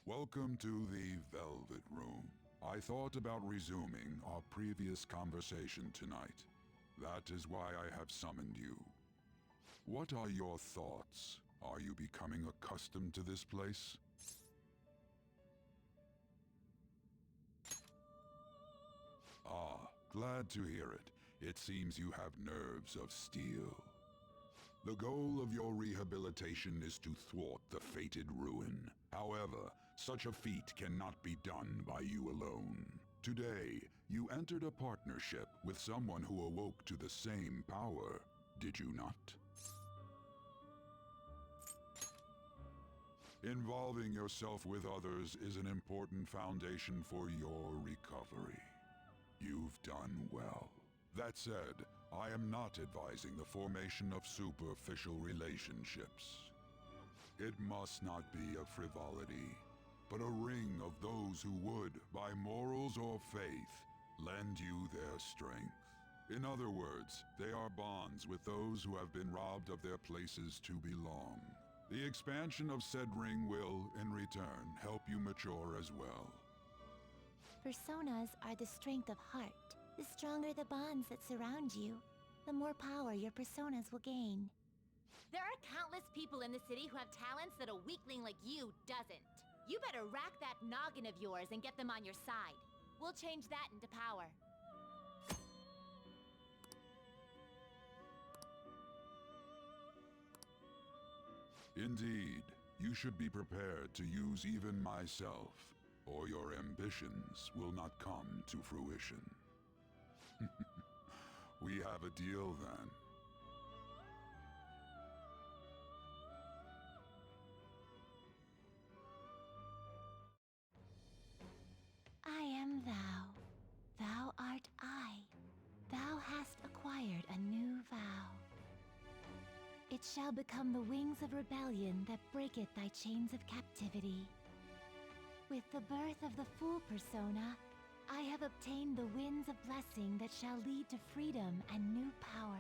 Welcome to the Velvet Room. I thought about resuming our previous conversation tonight. That is why I have summoned you. What are your thoughts? Are you becoming accustomed to this place? Ah, glad to hear it. It seems you have nerves of steel. The goal of your rehabilitation is to thwart the fated ruin. However, such a feat cannot be done by you alone. Today, you entered a partnership with someone who awoke to the same power, did you not? Involving yourself with others is an important foundation for your recovery. You've done well. That said, I am not advising the formation of superficial relationships. It must not be a frivolity, but a ring of those who would, by morals or faith, lend you their strength. In other words, they are bonds with those who have been robbed of their places to belong. The expansion of said ring will, in return, help you mature as well. Personas are the strength of heart. The stronger the bonds that surround you, the more power your personas will gain. There are countless people in the city who have talents that a weakling like you doesn't. You better rack that noggin of yours and get them on your side. We'll change that into power. Indeed, you should be prepared to use even myself, or your ambitions will not come to fruition. We have a deal then. I am thou. Thou art I. Thou hast acquired a new vow. It shall become the wings of rebellion that breaketh thy chains of captivity. With the birth of the Fool persona, I have obtained the winds of blessing that shall lead to freedom and new power.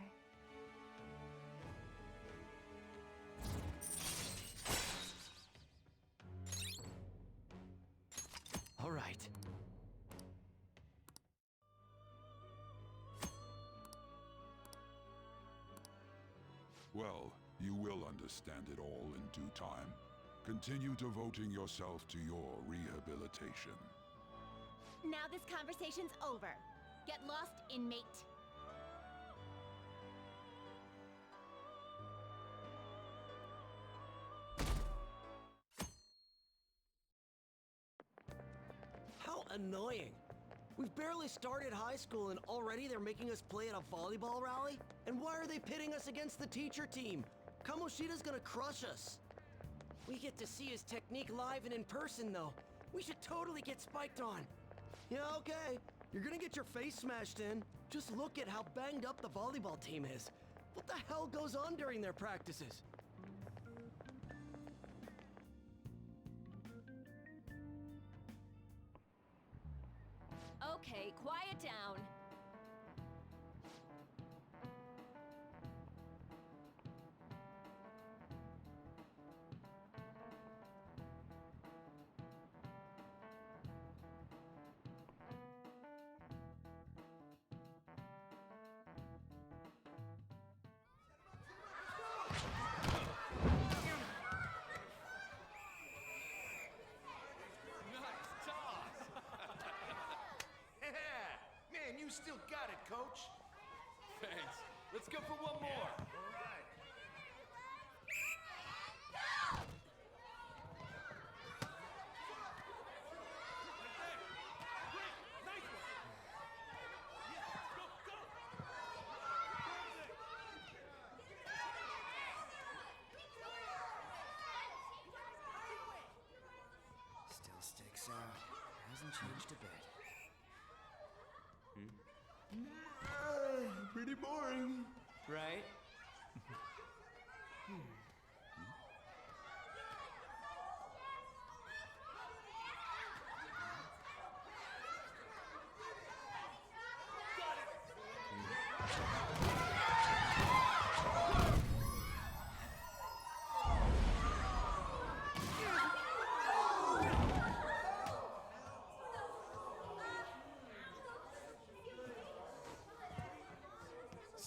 All right. Well, you will understand it all in due time. Continue devoting yourself to your rehabilitation. Now this conversation's over. Get lost, inmate. How annoying. We've barely started high school and already they're making us play at a volleyball rally? And why are they pitting us against the teacher team? Kamoshida's gonna crush us. We get to see his technique live and in person though. We should totally get spiked on. Yeah, okay. You're gonna get your face smashed in. Just look at how banged up the volleyball team is. What the hell goes on during their practices? Okay, quiet down. Nice toss! Yeah! Man, you still got it, coach. Thanks. Let's go for one more. All right. Nice one! Yeah, go, go! Still sticks out. Hasn't changed a bit. Pretty boring. Right? Got it!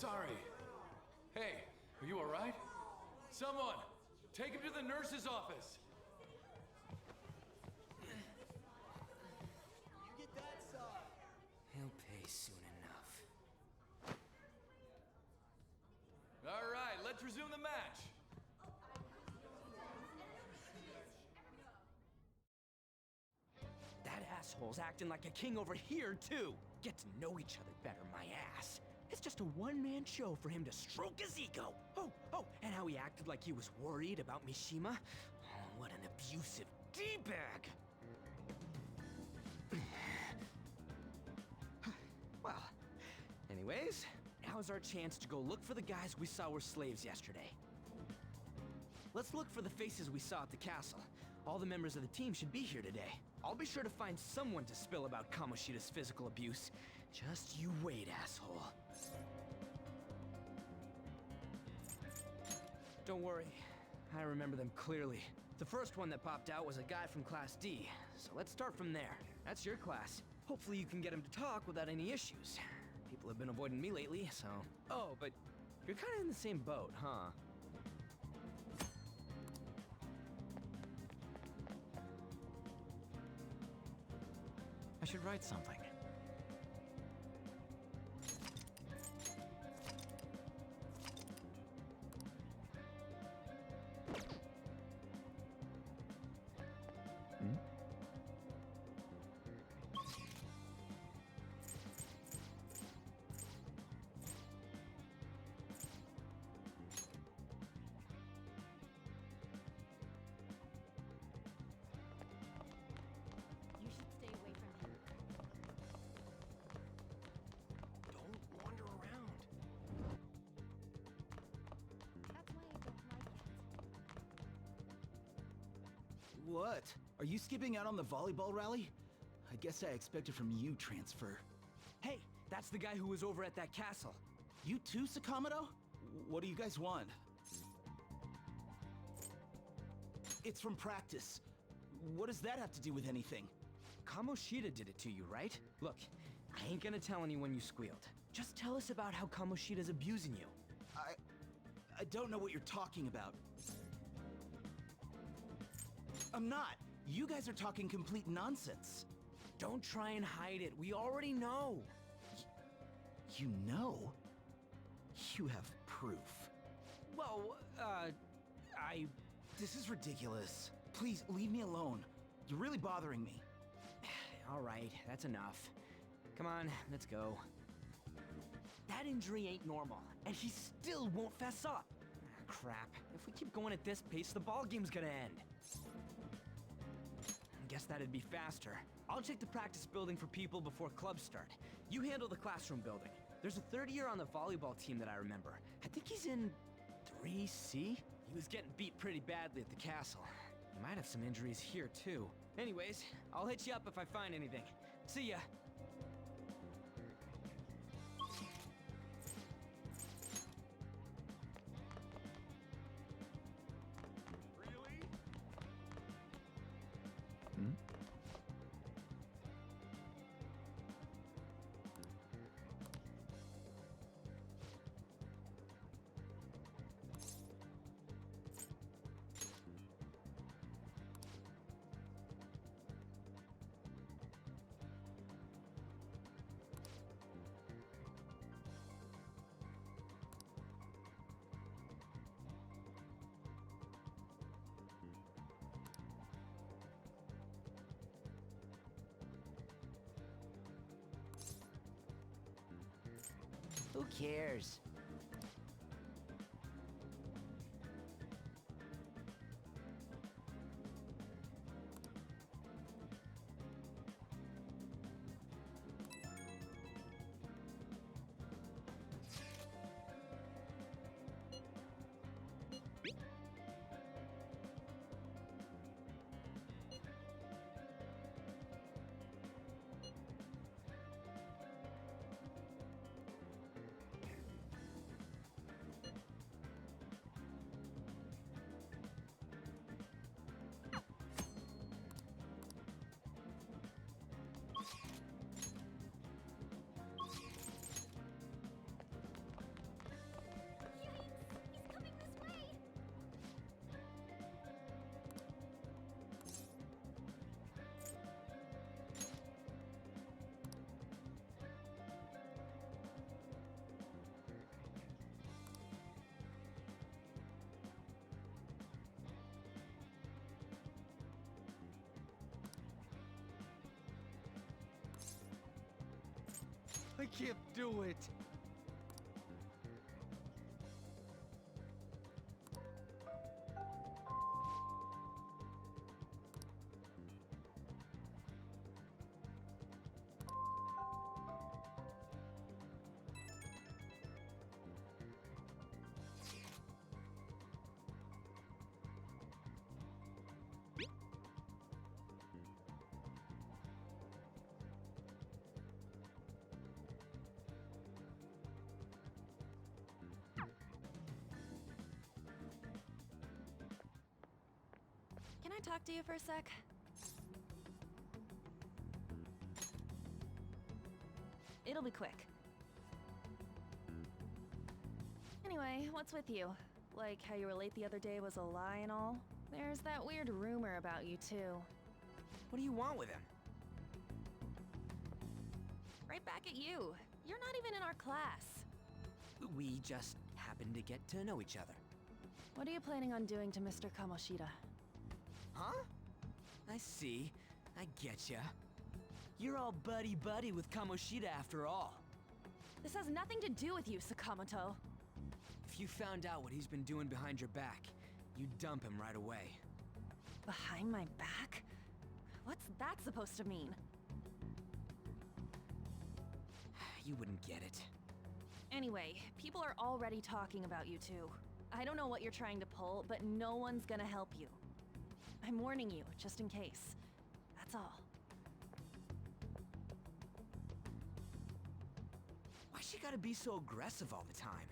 Sorry. Hey, are you alright? Someone, take him to the nurse's office. He'll pay soon enough. Alright, let's resume the match. That asshole's acting like a king over here, too. Get to know each other better, my ass. It's just a one-man show for him to stroke his ego. Oh, and how he acted like he was worried about Mishima. Oh, what an abusive D-bag. Well, anyways, now's our chance to go look for the guys we saw were slaves yesterday. Let's look for the faces we saw at the castle. All the members of the team should be here today. I'll be sure to find someone to spill about Kamoshida's physical abuse. Just you wait, asshole. Don't worry, I remember them clearly. The first one that popped out was a guy from Class D, so let's start from there. That's your class. Hopefully you can get him to talk without any issues. People have been avoiding me lately, so... Oh, but you're kinda in the same boat, huh? I should write something. You should stay away from him. Don't wander around. That's why I don't like it. What? Are you skipping out on the volleyball rally? I guess I expected from you, Transfer. Hey, that's the guy who was over at that castle. You too, Sakamoto? What do you guys want? It's from practice. What does that have to do with anything? Kamoshida did it to you, right? Look, I ain't gonna tell anyone you squealed. Just tell us about how Kamoshida's abusing you. I don't know what you're talking about. I'm not. You guys are talking complete nonsense. Don't try and hide it. We already know. You know? You have proof. Well, This is ridiculous. Please, leave me alone. You're really bothering me. All right, that's enough. Come on, let's go. That injury ain't normal, and he still won't fess up. Ah, crap. If we keep going at this pace, the ball game's gonna end. Guess that'd be faster. I'll check the practice building for people before clubs start. You handle the classroom building. There's a third year on the volleyball team that I remember. I think he's in 3C? He was getting beat pretty badly at the castle. He might have some injuries here, too. Anyways, I'll hit you up if I find anything. See ya. Who cares? can't do it. Can I talk to you for a sec? It'll be quick. Anyway, what's with you? Like how you were late the other day was a lie and all? There's that weird rumor about you too. What do you want with him? Right back at you. You're not even in our class. We just happen to get to know each other. What are you planning on doing to Mr. Kamoshida? Huh? I see. I getcha. You're all buddy-buddy with Kamoshida after all. This has nothing to do with you, Sakamoto. If you found out what he's been doing behind your back, you'd dump him right away. Behind my back? What's that supposed to mean? You wouldn't get it. Anyway, people are already talking about you two. I don't know what you're trying to pull, but no one's gonna help you. I'm warning you, just in case. That's all. Why she gotta be so aggressive all the time?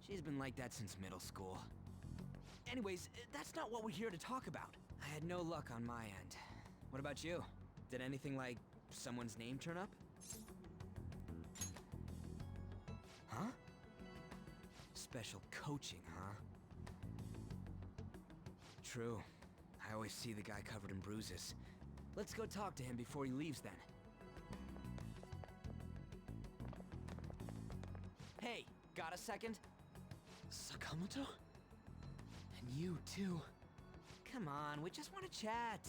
She's been like that since middle school. Anyways, that's not what we're here to talk about. I had no luck on my end. What about you? Did anything like someone's name turn up? Huh? Special coaching, huh? True. I always see the guy covered in bruises. Let's go talk to him before he leaves then. Hey, got a second? Sakamoto? And you too. Come on, we just want to chat.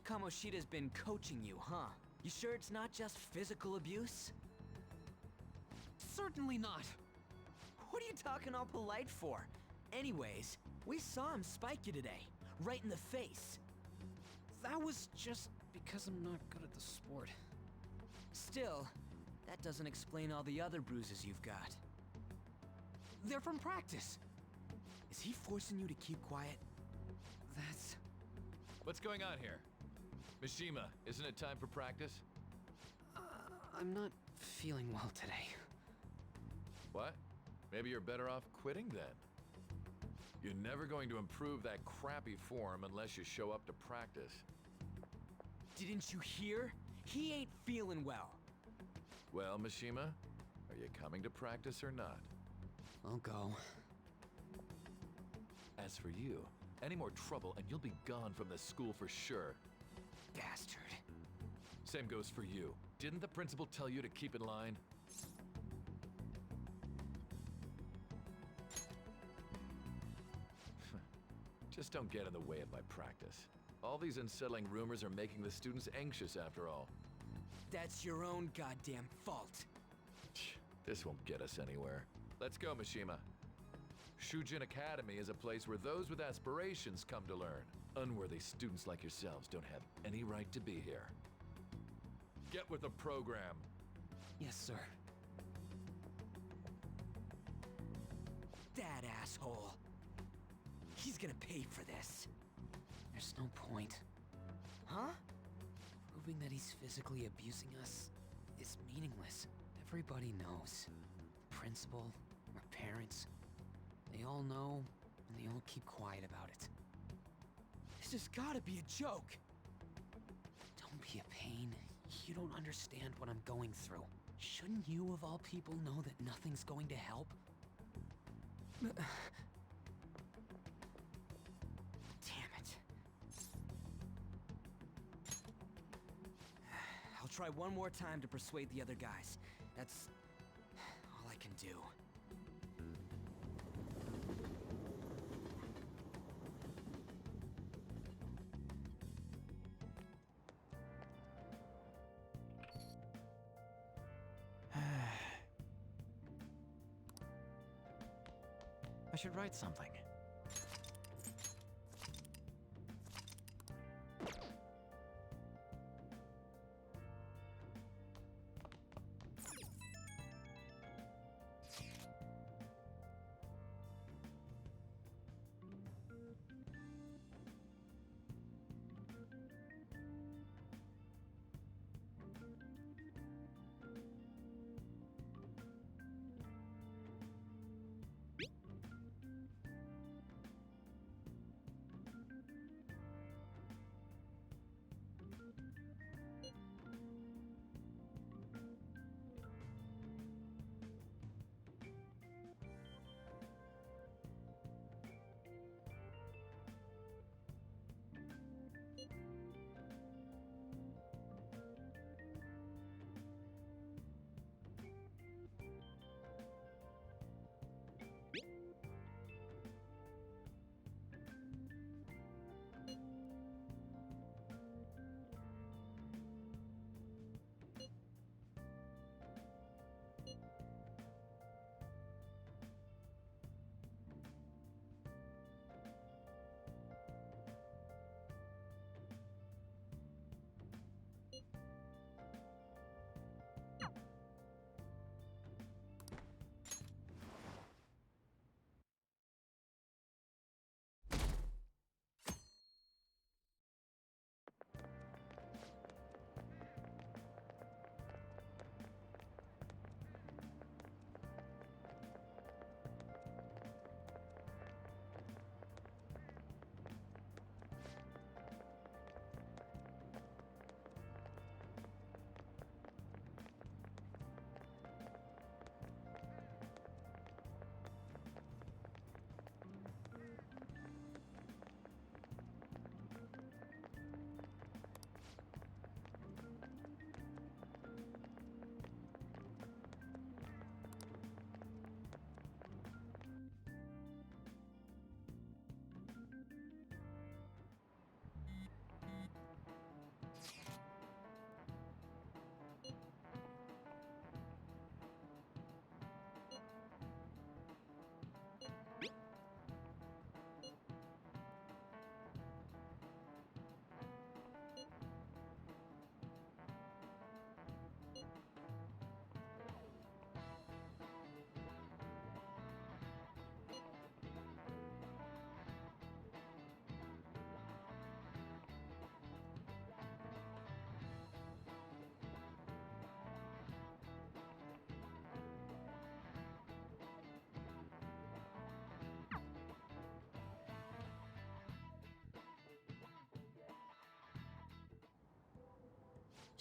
Kamoshida's been coaching you, huh? You sure it's not just physical abuse? Certainly not. What are you talking all polite for? Anyways, we saw him spike you today, right in the face. That was just because I'm not good at the sport. Still, that doesn't explain all the other bruises you've got. They're from practice. Is he forcing you to keep quiet? That's... What's going on here? Mishima, isn't it time for practice? I'm not feeling well today. What? Maybe you're better off quitting then. You're never going to improve that crappy form unless you show up to practice. Didn't you hear? He ain't feeling well. Well, Mishima, are you coming to practice or not? I'll go. As for you, any more trouble and you'll be gone from this school for sure. Bastard. Same goes for you. Didn't the principal tell you to keep in line? Just don't get in the way of my practice. All these unsettling rumors are making the students anxious after all. That's your own goddamn fault. This won't get us anywhere. Let's go, Mishima. Shujin Academy is a place where those with aspirations come to learn. Unworthy students like yourselves don't have any right to be here. Get with the program. Yes, sir. That asshole. He's gonna pay for this. There's no point. Huh? Proving that he's physically abusing us is meaningless. Everybody knows. The principal, our parents, they all know, and they all keep quiet about it. This has gotta be a joke. Don't be a pain. You don't understand what I'm going through. Shouldn't you, of all people, know that nothing's going to help? Damn it. I'll try one more time to persuade the other guys. That's all I can do. I should write something.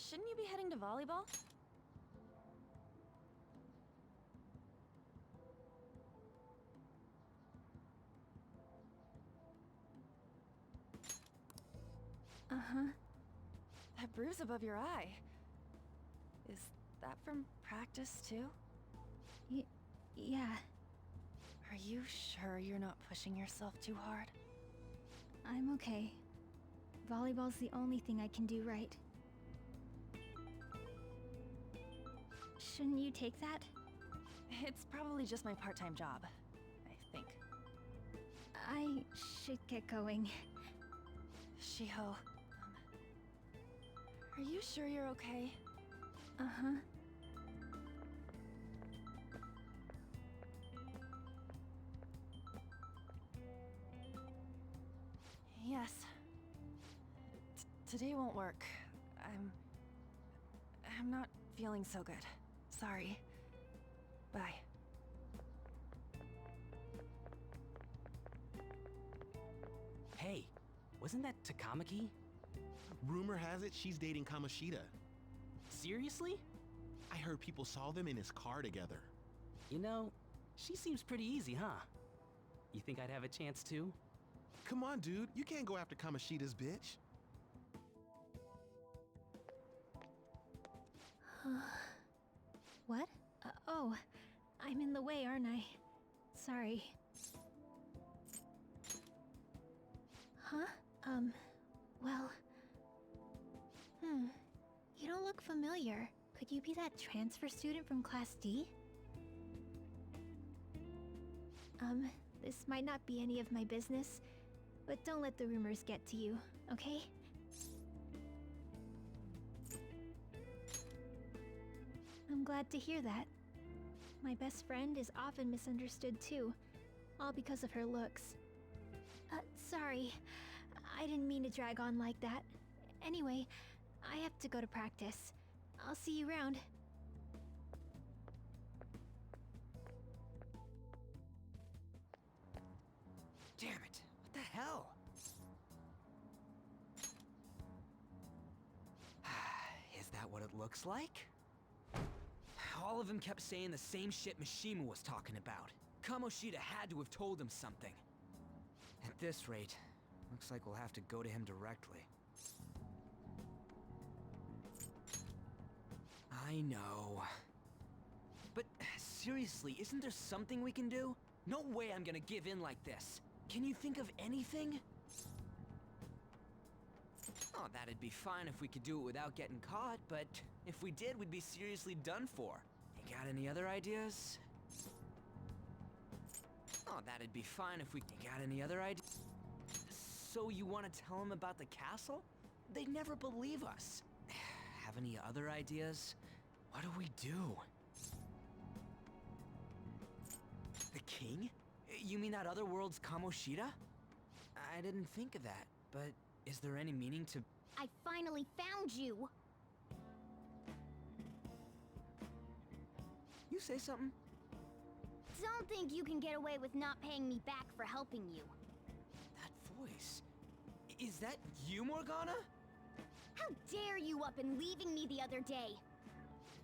Shouldn't you be heading to volleyball? Uh-huh. That bruise above your eye. Is that from practice, too? Yeah. Are you sure you're not pushing yourself too hard? I'm okay. Volleyball's the only thing I can do right. Shouldn't you take that? It's probably just my part-time job, I think. I should get going. Shiho, are you sure you're okay? Uh-huh. Yes. Today won't work. I'm not feeling so good. Sorry. Bye. Hey, wasn't that Takamaki? Rumor has it she's dating Kamoshida. Seriously? I heard people saw them in his car together. You know, she seems pretty easy, huh? You think I'd have a chance too? Come on, dude. You can't go after Kamoshida's bitch. What? Oh, I'm in the way, aren't I? Sorry. Huh? Well... You don't look familiar. Could you be that transfer student from Class D? This might not be any of my business, but don't let the rumors get to you, okay? I'm glad to hear that. My best friend is often misunderstood too, all because of her looks. Sorry. I didn't mean to drag on like that. Anyway, I have to go to practice. I'll see you around. Damn it! What the hell? Is that what it looks like? All of them kept saying the same shit Mishima was talking about. Kamoshida had to have told him something. At this rate, looks like we'll have to go to him directly. I know. But seriously, isn't there something we can do? No way I'm gonna give in like this. Can you think of anything? Oh, that'd be fine if we could do it without getting caught, but if we did, we'd be seriously done for. You got any other ideas? Oh, that'd be fine if we... You got any other ideas? So you want to tell them about the castle? They'd never believe us. Have any other ideas? What do we do? The king? You mean that other world's Kamoshida? I didn't think of that, but is there any meaning to... I finally found you! You say something? Don't think you can get away with not paying me back for helping you. That voice... Is that you, Morgana? How dare you up and leaving me the other day?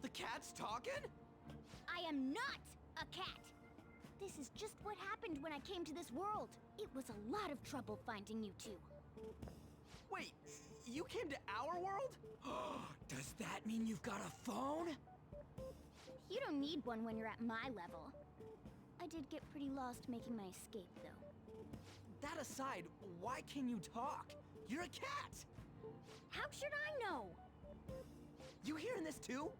The cat's talking? I am not a cat! This is just what happened when I came to this world. It was a lot of trouble finding you two. Wait, you came to our world? Does that mean you've got a phone? You don't need one when you're at my level. I did get pretty lost making my escape, though. That aside, why can you talk? You're a cat! How should I know? You hearing this too?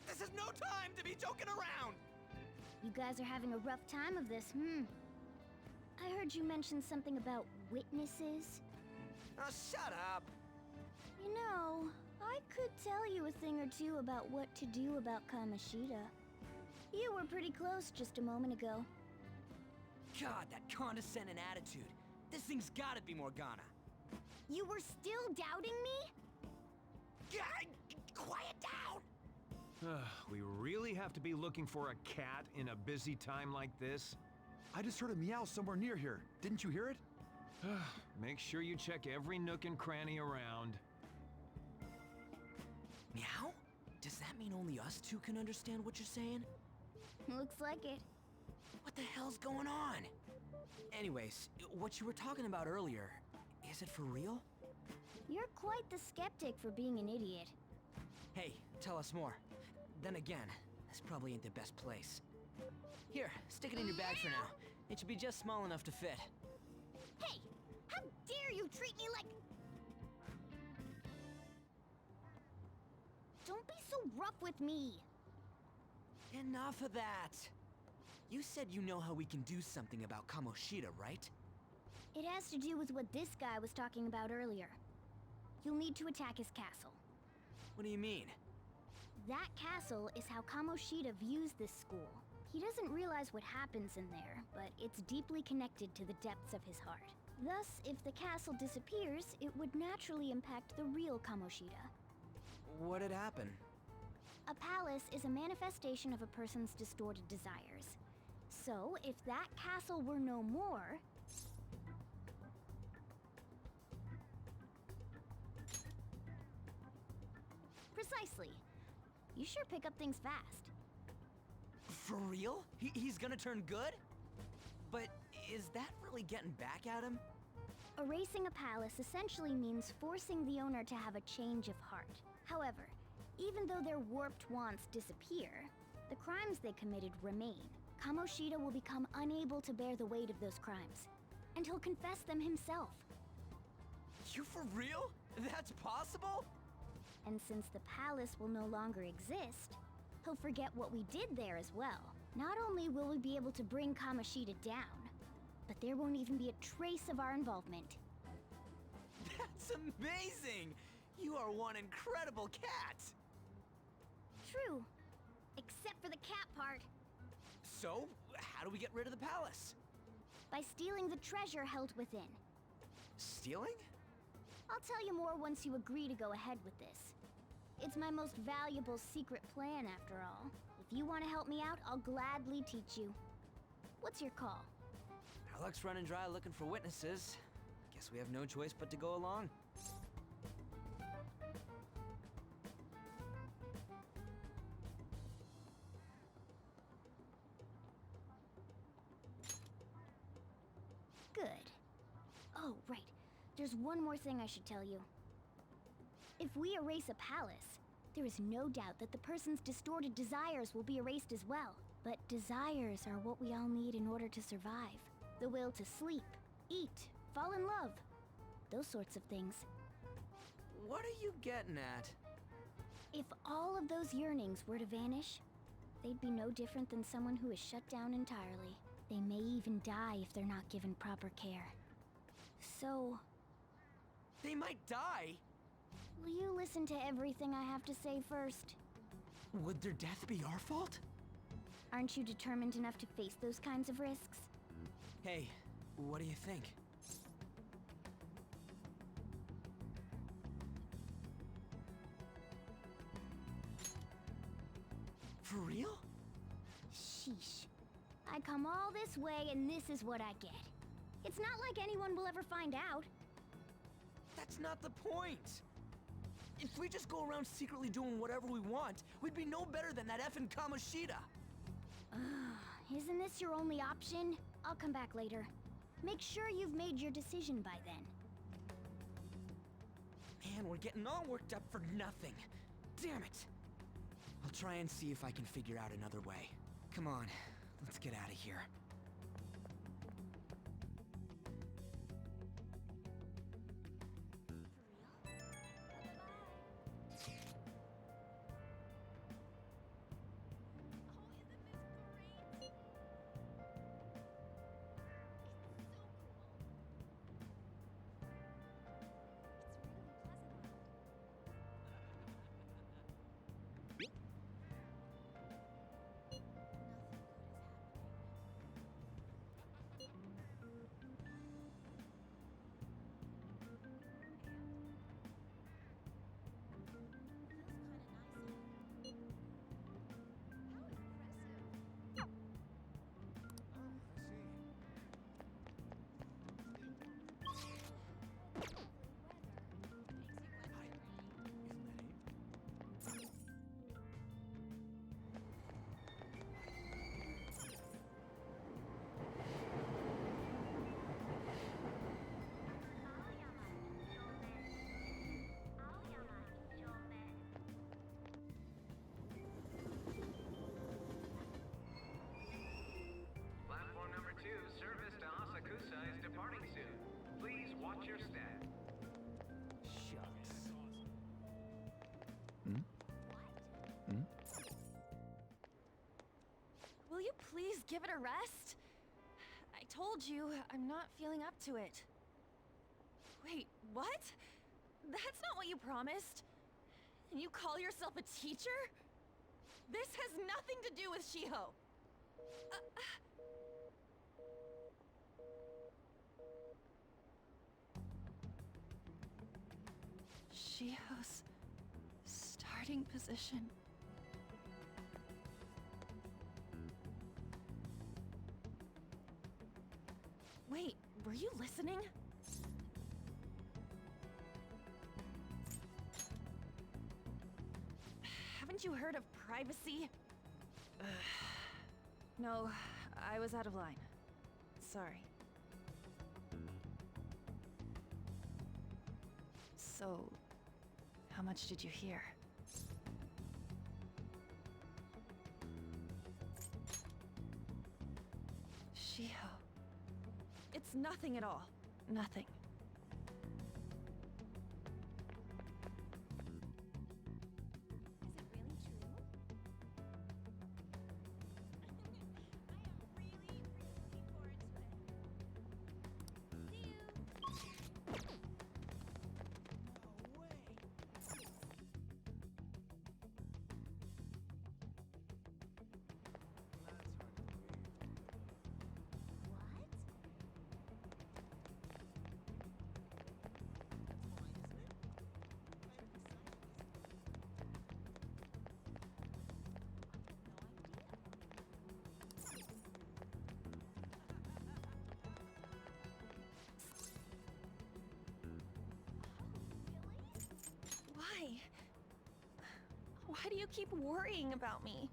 This is no time to be joking around! You guys are having a rough time of this, I heard you mention something about witnesses. Oh, shut up! You know, I could tell you a thing or two about what to do about Kamoshida. You were pretty close just a moment ago. God, that condescending attitude. This thing's gotta be Morgana. You were still doubting me? God, quiet down! We really have to be looking for a cat in a busy time like this? I just heard a meow somewhere near here. Didn't you hear it? Make sure you check every nook and cranny around. Meow? Does that mean only us two can understand what you're saying? Looks like it. What the hell's going on? Anyways, what you were talking about earlier, is it for real? You're quite the skeptic for being an idiot. Hey, tell us more. Then again, this probably ain't the best place. Here, stick it in your bag for now. It should be just small enough to fit. Hey! How dare you treat me like... Don't be so rough with me! Enough of that! You said you know how we can do something about Kamoshida, right? It has to do with what this guy was talking about earlier. You'll need to attack his castle. What do you mean? That castle is how Kamoshida views this school. He doesn't realize what happens in there, but it's deeply connected to the depths of his heart. Thus, if the castle disappears, it would naturally impact the real Kamoshida. What'd happen? A palace is a manifestation of a person's distorted desires. So, if that castle were no more... Precisely. You sure pick up things fast. For real? He's gonna turn good? But is that really getting back at him? Erasing a palace essentially means forcing the owner to have a change of heart. However, even though their warped wants disappear, the crimes they committed remain. Kamoshida will become unable to bear the weight of those crimes, and he'll confess them himself. You for real? That's possible? And since the palace will no longer exist, he'll forget what we did there as well. Not only will we be able to bring Kamoshida down, but there won't even be a trace of our involvement. That's amazing! You are one incredible cat! True. Except for the cat part. So, how do we get rid of the palace? By stealing the treasure held within. Stealing? I'll tell you more once you agree to go ahead with this. It's my most valuable secret plan, after all. If you want to help me out, I'll gladly teach you. What's your call? Our luck's running dry looking for witnesses. Guess we have no choice but to go along. Good. Oh, right. There's one more thing I should tell you. If we erase a palace, there is no doubt that the person's distorted desires will be erased as well. But desires are what we all need in order to survive. The will to sleep, eat, fall in love. Those sorts of things. What are you getting at? If all of those yearnings were to vanish, they'd be no different than someone who is shut down entirely. They may even die if they're not given proper care. So... They might die? will you listen to everything I have to say first? Would their death be our fault? Aren't you determined enough to face those kinds of risks? Hey, what do you think? For real? Sheesh. I come all this way and this is what I get. It's not like anyone will ever find out. That's not the point! If we just go around secretly doing whatever we want, we'd be no better than that effing Kamoshida! Isn't this your only option? I'll come back later. Make sure you've made your decision by then. Man, we're getting all worked up for nothing. Damn it! I'll try and see if I can figure out another way. Come on, let's get out of here. Platform number 2, service to Asakusa is departing soon. Please watch your step. Shucks. Will you please give it a rest? I told you, I'm not feeling up to it. Wait, what? That's not what you promised. And you call yourself a teacher? This has nothing to do with Shiho. Shiho's starting position. Wait, were you listening? Haven't you heard of privacy? No, I was out of line. Sorry. So, how much did you hear? Shiho. It's nothing at all. Nothing. Is it really true? Why do you keep worrying about me?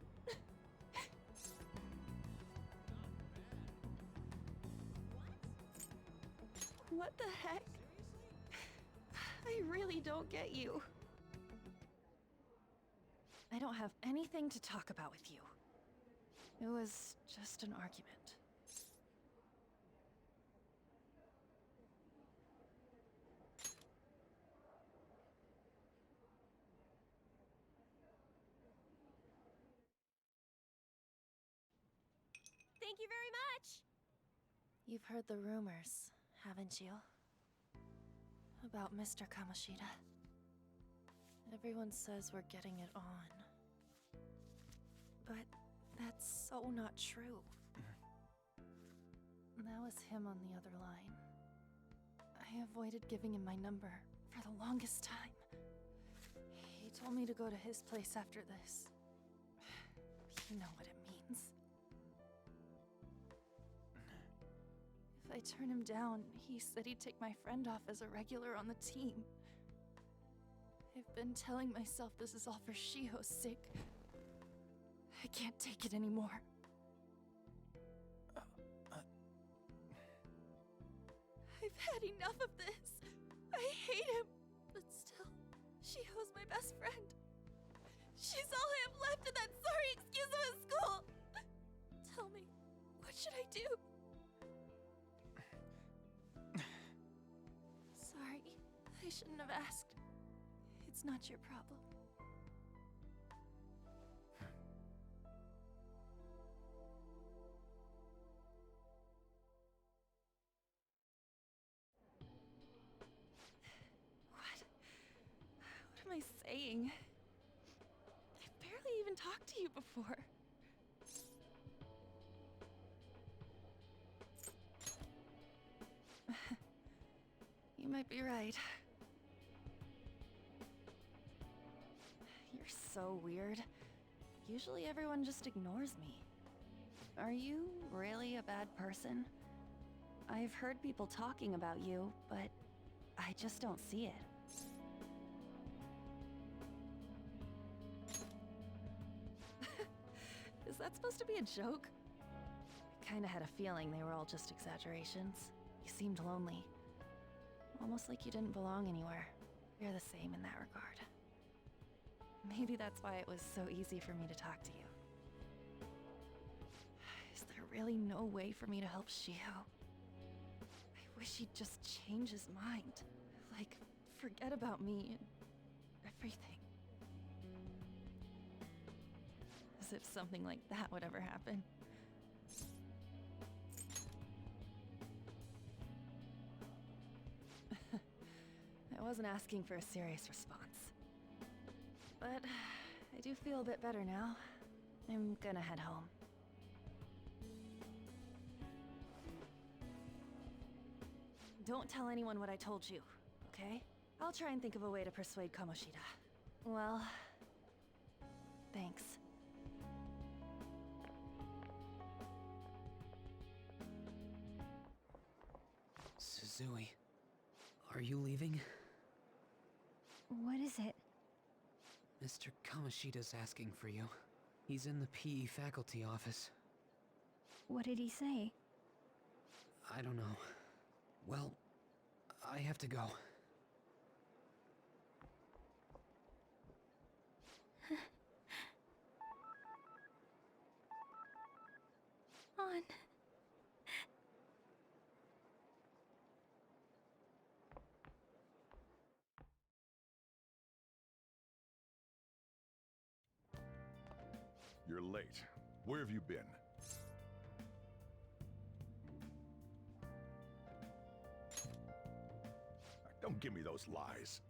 What the heck? I really don't get you. I don't have anything to talk about with you. It was just an argument. Thank you very much! You've heard the rumors, haven't you? About Mr. Kamoshida. Everyone says we're getting it on. But that's so not true. That was him on the other line. I avoided giving him my number for the longest time. He told me to go to his place after this. You know what it means. If I turn him down, he said he'd take my friend off as a regular on the team. I've been telling myself this is all for Shiho's sake. I can't take it anymore. I've had enough of this. I hate him. But still, Shiho's my best friend. She's all I have left in that sorry excuse of a school. Tell me, what should I do? Sorry, I shouldn't have asked. It's not your problem. What am I saying? I've barely even talked to you before. You might be right. You're so weird. Usually everyone just ignores me. Are you really a bad person? I've heard people talking about you, but I just don't see it. Is that supposed to be a joke? I kinda had a feeling they were all just exaggerations. You seemed lonely. Almost like you didn't belong anywhere. You're the same in that regard. Maybe that's why it was so easy for me to talk to you. Is there really no way for me to help Shiho? I wish he'd just change his mind. Like, forget about me and everything. As if something like that would ever happen. I wasn't asking for a serious response. But I do feel a bit better now. I'm gonna head home. Don't tell anyone what I told you, okay? I'll try and think of a way to persuade Kamoshida. Well, thanks. Suzui, are you leaving? What is it? Mr. Kamoshida's asking for you. He's in the PE faculty office. What did he say? I don't know. Well, I have to go. On. You're late. Where have you been? Don't give me those lies.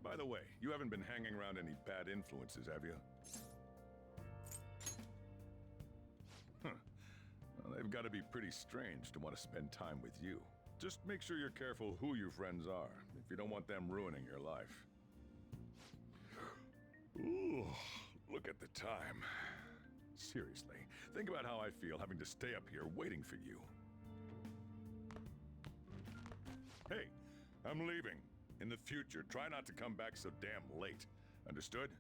By the way, you haven't been hanging around any bad influences, have you? Huh. Well, they've got to be pretty strange to want to spend time with you. Just make sure you're careful who your friends are, if you don't want them ruining your life. Ooh, look at the time. Seriously, think about how I feel having to stay up here waiting for you. Hey, I'm leaving. In the future, try not to come back so damn late. Understood?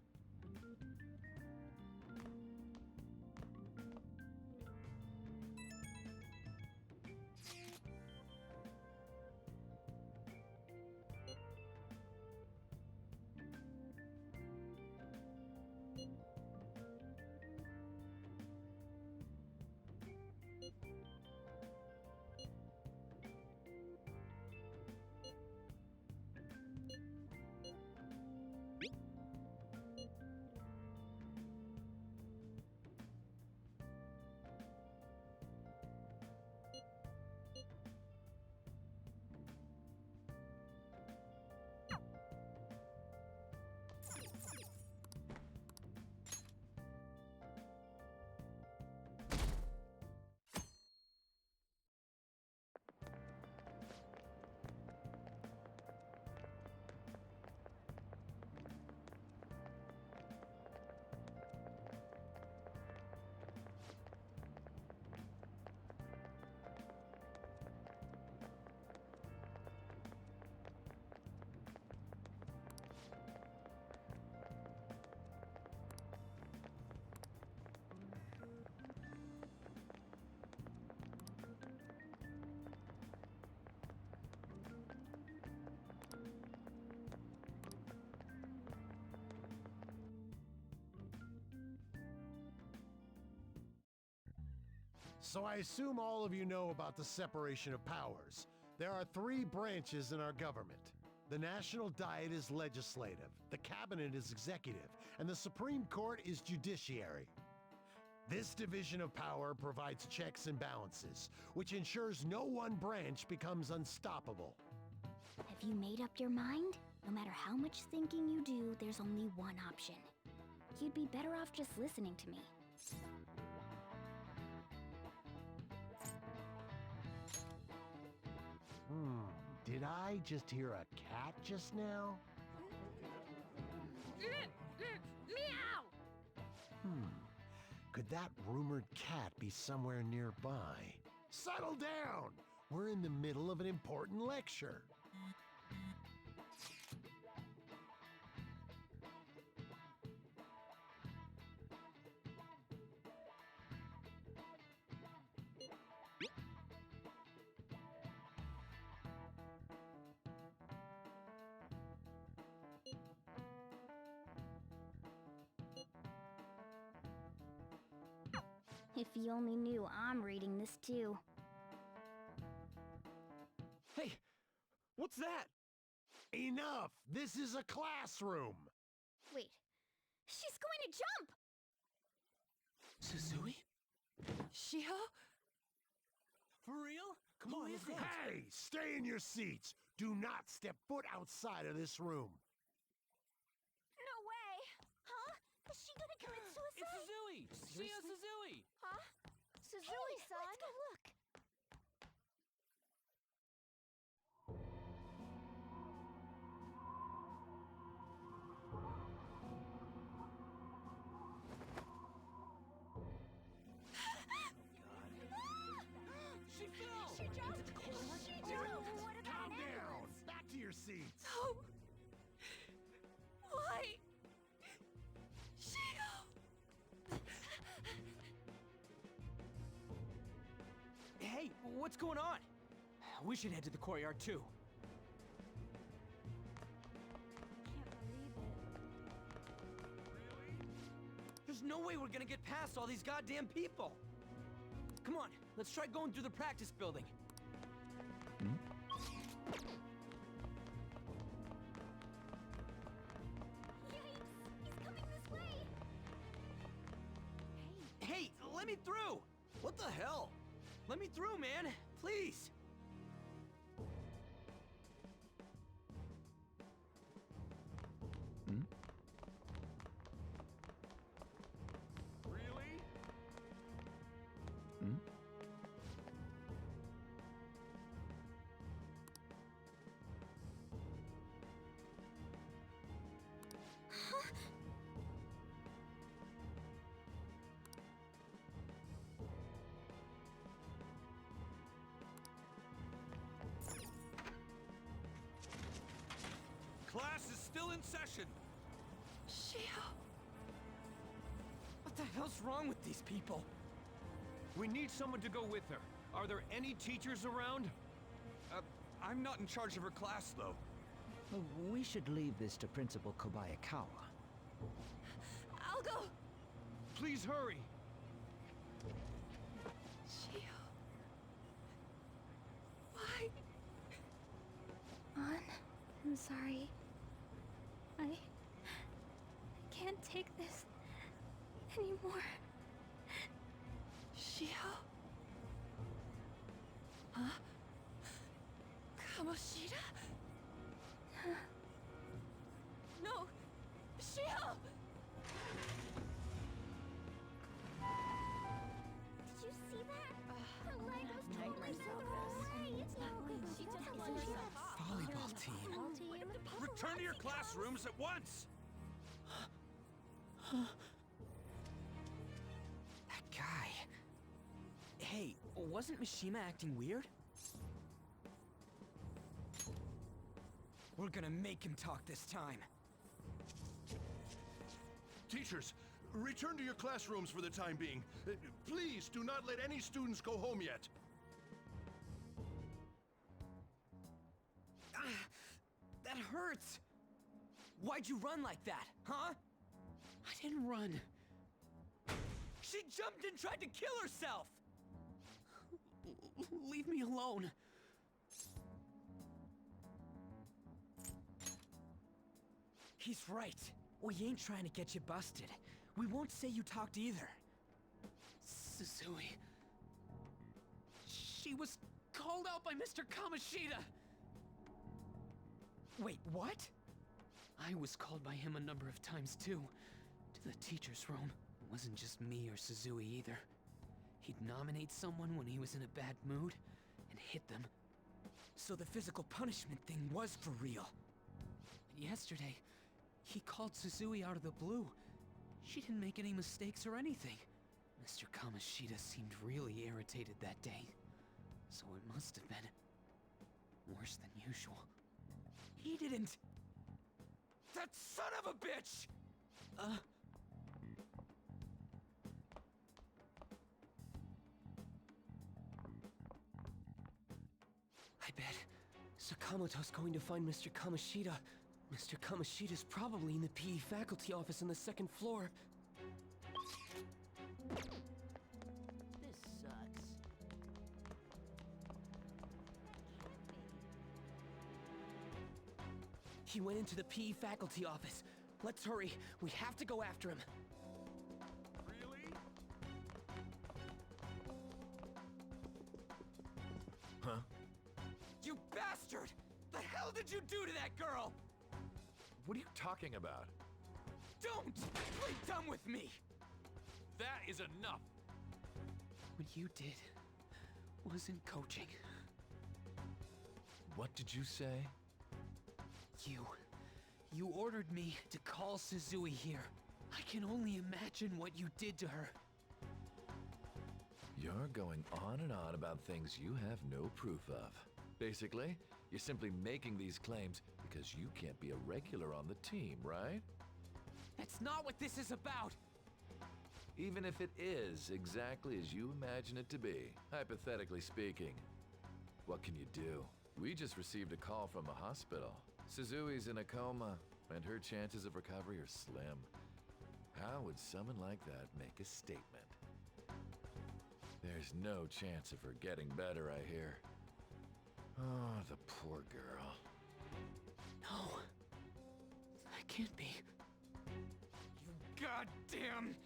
So I assume all of you know about the separation of powers. There are 3 branches in our government. The National Diet is legislative, the Cabinet is executive, and the Supreme Court is judiciary. This division of power provides checks and balances, which ensures no one branch becomes unstoppable. Have you made up your mind? No matter how much thinking you do, there's only one option. You'd be better off just listening to me. Did I just hear a cat just now? Meow! Could that rumored cat be somewhere nearby? Settle down! We're in the middle of an important lecture. If you only knew I'm reading this too. Hey, what's that? Enough! This is a classroom! Wait, she's going to jump! Suzui? Shiho? For real? Come on, let's go. Hey! Stay in your seats! Do not step foot outside of this room! No way! Huh? Is she gonna commit suicide? It's Suzui! Shio Suzui! Huh? Suzui-san? Let's go look! She fell! She jumped! She jumped! What about Calm down! ambulance? Back to your seats! No! Why? Shio! Hey, what's going on? We should head to the courtyard too. Can't believe it. There's no way we're gonna get past all these goddamn people. Come on, let's try going through the practice building. Yikes! He's coming this way! Hey, let me through! What the hell? Let me through, man! Please! Really? Class is still in session. Shio! What the hell's wrong with these people? We need someone to go with her. Are there any teachers around? I'm not in charge of her class, though. We should leave this to Principal Kobayakawa. I'll go! Please hurry. Shio. Why? On. I'm sorry. I can't take this anymore. Shio? Huh? Kamoshida? No! Shio! Did you see that? Her leg was totally bent the wrong way! It's not good. She took Isn't one she herself. Volleyball team. Return to your classrooms at once! That guy. Hey, wasn't Mishima acting weird? We're gonna make him talk this time. Teachers, return to your classrooms for the time being. Please do not let any students go home yet. That hurts! Why'd you run like that, huh? I didn't run. She jumped and tried to kill herself! Leave me alone. He's right. We ain't trying to get you busted. We won't say you talked either. Suzui... She was called out by Mr. Kamoshida! Wait, what? I was called by him a number of times too. To the teacher's room. It wasn't just me or Suzui either. He'd nominate someone when he was in a bad mood, and hit them. So the physical punishment thing was for real. And yesterday, he called Suzui out of the blue. She didn't make any mistakes or anything. Mr. Kamoshida seemed really irritated that day. So it must have been worse than usual. He didn't... That son of a bitch! I bet Sakamoto's going to find Mr. Kamoshida. Mr. Kamoshida's probably in the PE faculty office on the second floor. This sucks. He went into the PE faculty office. Let's hurry. We have to go after him. Really? Huh? You bastard! The hell did you do to that girl? What are you talking about? Don't! Play dumb with me! That is enough! What you did wasn't coaching. What did you say? You ordered me to call Suzui here. I can only imagine what you did to her. You're going on and on about things you have no proof of. Basically, you're simply making these claims because you can't be a regular on the team, right? That's not what this is about! Even if it is exactly as you imagine it to be, hypothetically speaking, what can you do? We just received a call from a hospital. Suzui's in a coma, and her chances of recovery are slim. How would someone like that make a statement? There's no chance of her getting better, I hear. Oh, the poor girl. No. That can't be. You goddamn...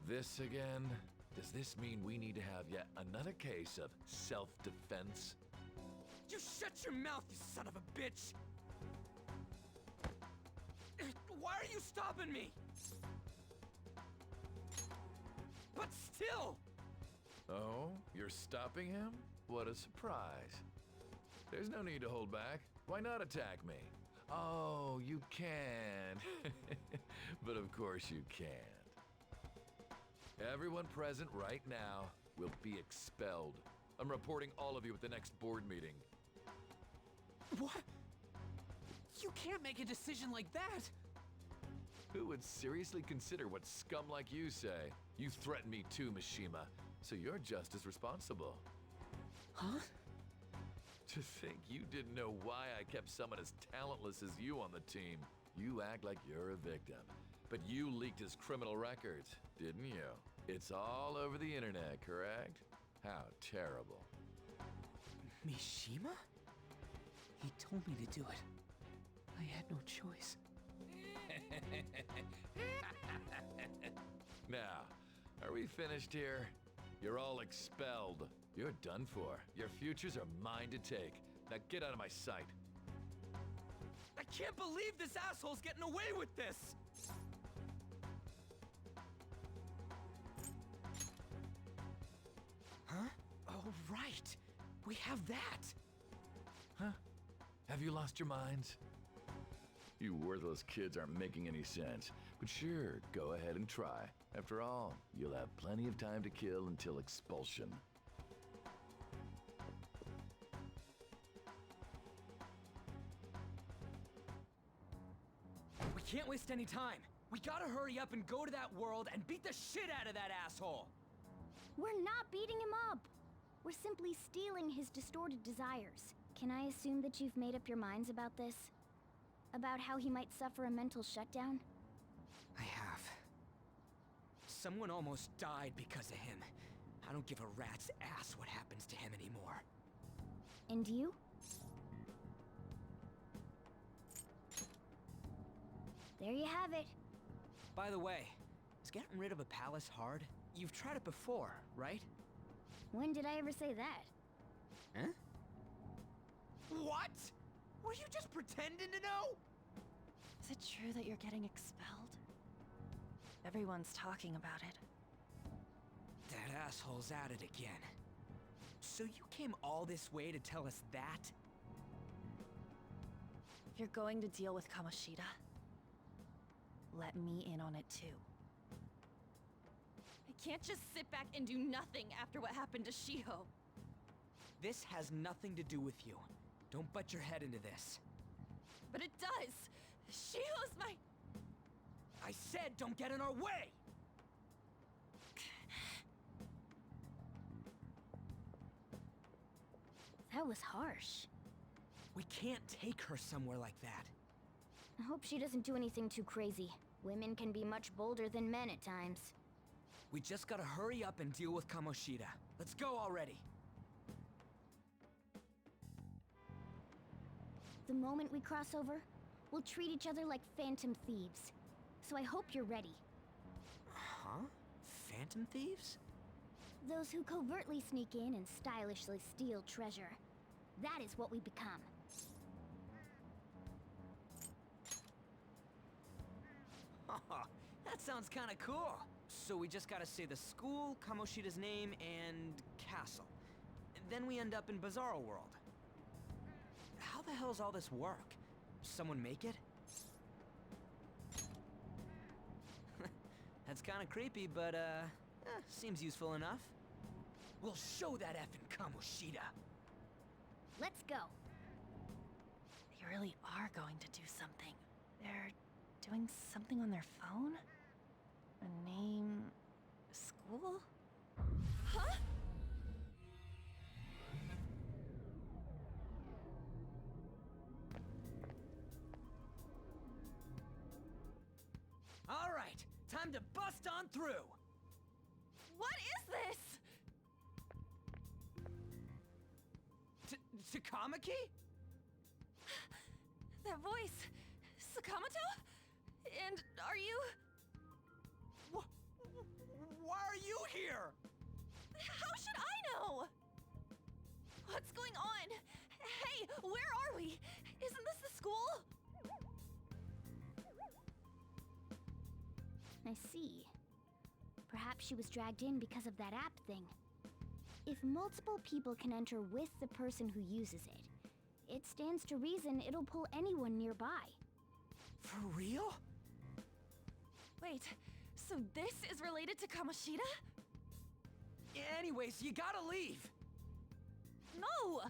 This again? Does this mean we need to have yet another case of self-defense? You shut your mouth, you son of a bitch! Why are you stopping me? But still! Oh, you're stopping him? What a surprise. There's no need to hold back. Why not attack me? Oh, you can. But of course you can't. Everyone present right now will be expelled. I'm reporting all of you at the next board meeting. What? You can't make a decision like that! Who would seriously consider what scum like you say? You threatened me too, Mishima, so you're just as responsible. Huh? To think you didn't know why I kept someone as talentless as you on the team. You act like you're a victim, but you leaked his criminal records, didn't you? It's all over the internet, correct? How terrible. Mishima? He told me to do it. I had no choice. Now, are we finished here? You're all expelled. You're done for. Your futures are mine to take. Now get out of my sight. I can't believe this asshole's getting away with this! Huh? Oh, right! We have that! Huh? Have you lost your minds? You worthless kids aren't making any sense. But sure, go ahead and try. After all, you'll have plenty of time to kill until expulsion. We can't waste any time. We gotta hurry up and go to that world and beat the shit out of that asshole! We're not beating him up! We're simply stealing his distorted desires. Can I assume that you've made up your minds about this? About how he might suffer a mental shutdown? I have. Someone almost died because of him. I don't give a rat's ass what happens to him anymore. And you? There you have it. By the way, is getting rid of a palace hard? You've tried it before, right? When did I ever say that? Huh? What? Were you just pretending to know? Is it true that you're getting expelled? Everyone's talking about it. That asshole's at it again. So you came all this way to tell us that? If you're going to deal with Kamoshida, let me in on it too. I can't just sit back and do nothing after what happened to Shiho. This has nothing to do with you. Don't butt your head into this. But it does! Shiho's my... I said don't get in our way! That was harsh. We can't take her somewhere like that. I hope she doesn't do anything too crazy. Women can be much bolder than men at times. We just gotta hurry up and deal with Kamoshida. Let's go already. The moment we cross over, we'll treat each other like phantom thieves. So I hope you're ready. Huh? Phantom thieves? Those who covertly sneak in and stylishly steal treasure. That is what we become. That sounds kinda cool. So we just gotta say the school, Kamoshida's name, and castle. Then we end up in Bizarro World. How the hell's all this work? Someone make it? That's kinda creepy, but seems useful enough. We'll show that effing Kamoshida. Let's go. They really are going to do something. They're doing something on their phone? A name... school? Huh? All right, time to bust on through. What is this? Takamaki? That voice... Sakamoto? And are you... Why are you here? How should I know? What's going on? Hey, where are we? Isn't this the school? I see. Perhaps she was dragged in because of that app thing. If multiple people can enter with the person who uses it, it stands to reason it'll pull anyone nearby. For real? Wait, so this is related to Kamoshida? Anyways, you gotta leave. No!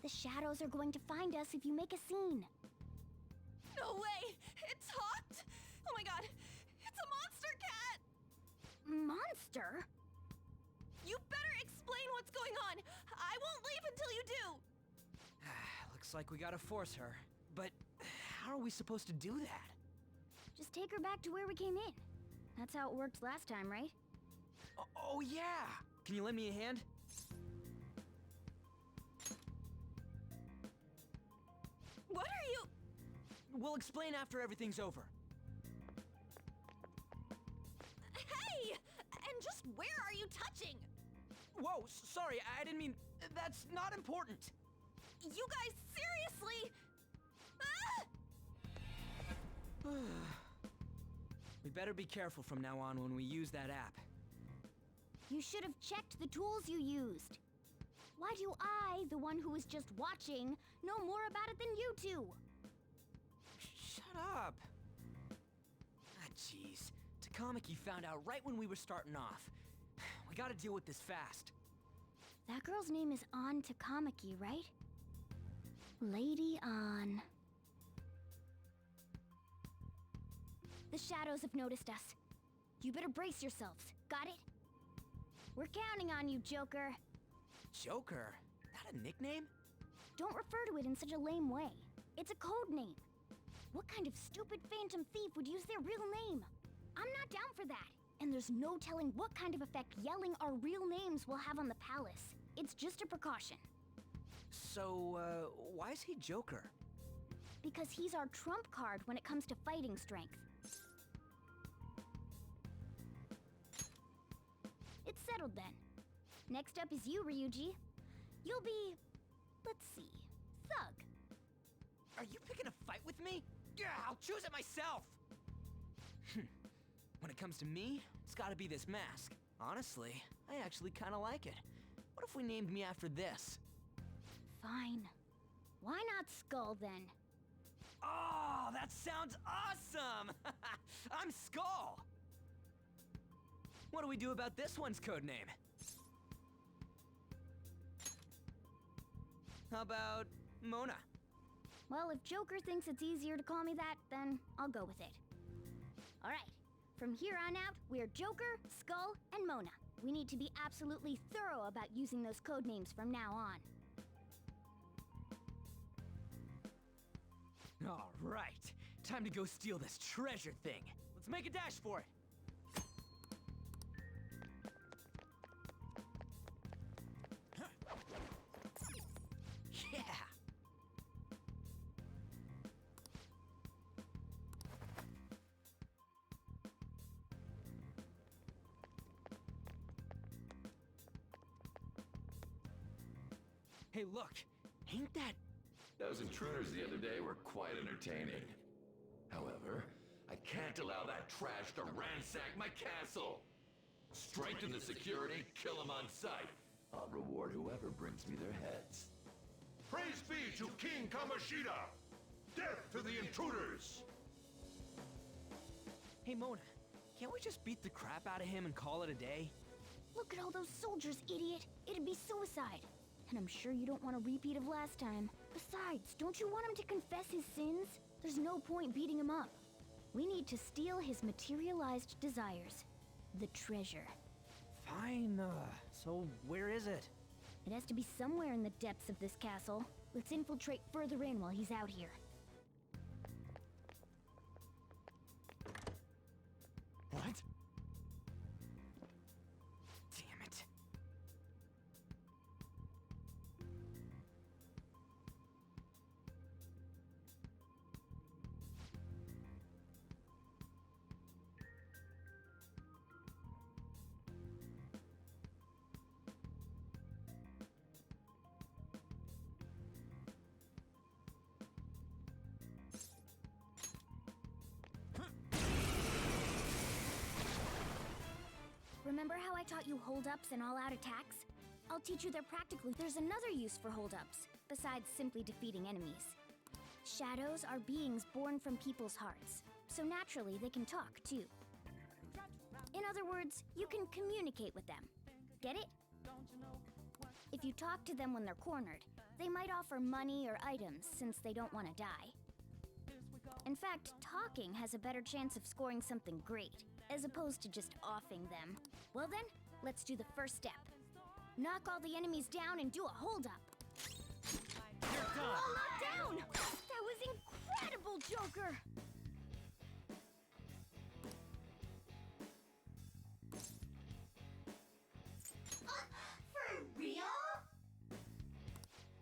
The shadows are going to find us if you make a scene. No way! It talked! Oh my god! It's a monster cat! Monster? You better explain what's going on! I won't leave until you do! Looks like we gotta force her. But how are we supposed to do that? Just take her back to where we came in. That's how it worked last time, right? Oh yeah! Can you lend me a hand? What are you... We'll explain after everything's over. Hey! And just where are you touching? Whoa, sorry, I didn't mean... That's not important. You guys, seriously? Ah! We better be careful from now on when we use that app. You should have checked the tools you used. Why do I, the one who was just watching, know more about it than you two? Shut up. Ah, jeez. Takamaki found out right when we were starting off. We gotta deal with this fast. That girl's name is An Takamaki, right? Lady An. The shadows have noticed us. You better brace yourselves. Got it? We're counting on you, Joker. Joker? That a nickname? Don't refer to it in such a lame way. It's a code name. What kind of stupid phantom thief would use their real name? I'm not down for that. And there's no telling what kind of effect yelling our real names will have on the palace. It's just a precaution. So, why is he Joker? Because he's our trump card when it comes to fighting strength. It's settled then. Next up is you, Ryuji. You'll be... let's see... Thug. Are you picking a fight with me? Yeah, I'll choose it myself! When it comes to me, it's gotta be this mask. Honestly, I actually kinda like it. What if we named me after this? Fine. Why not Skull, then? Oh, that sounds awesome! I'm Skull! What do we do about this one's codename? How about Mona? Well, if Joker thinks it's easier to call me that, then I'll go with it. Alright, from here on out, we're Joker, Skull, and Mona. We need to be absolutely thorough about using those codenames from now on. Alright, time to go steal this treasure thing. Let's make a dash for it. Yeah! Hey, look! Ain't that... Those intruders the other day were quite entertaining. However, I can't allow that trash to ransack my castle. Strengthen the security, kill them on sight. I'll reward whoever brings me their heads. Praise be to King Kamoshida! Death to the intruders! Hey, Mona, can't we just beat the crap out of him and call it a day? Look at all those soldiers, idiot! It'd be suicide. And I'm sure you don't want a repeat of last time. Besides, don't you want him to confess his sins? There's no point beating him up. We need to steal his materialized desires. The treasure. Fine, so where is it? It has to be somewhere in the depths of this castle. Let's infiltrate further in while he's out here. What? Damn it. Remember how I taught you hold-ups and all-out attacks? I'll teach you their practically. There's another use for hold-ups, besides simply defeating enemies. Shadows are beings born from people's hearts, so naturally they can talk, too. In other words, you can communicate with them. Get it? If you talk to them when they're cornered, they might offer money or items since they don't want to die. In fact, talking has a better chance of scoring something great, as opposed to just offing them. Well then, let's do the first step. Knock all the enemies down and do a hold-up. You're done! All knocked down! That was incredible, Joker! For real?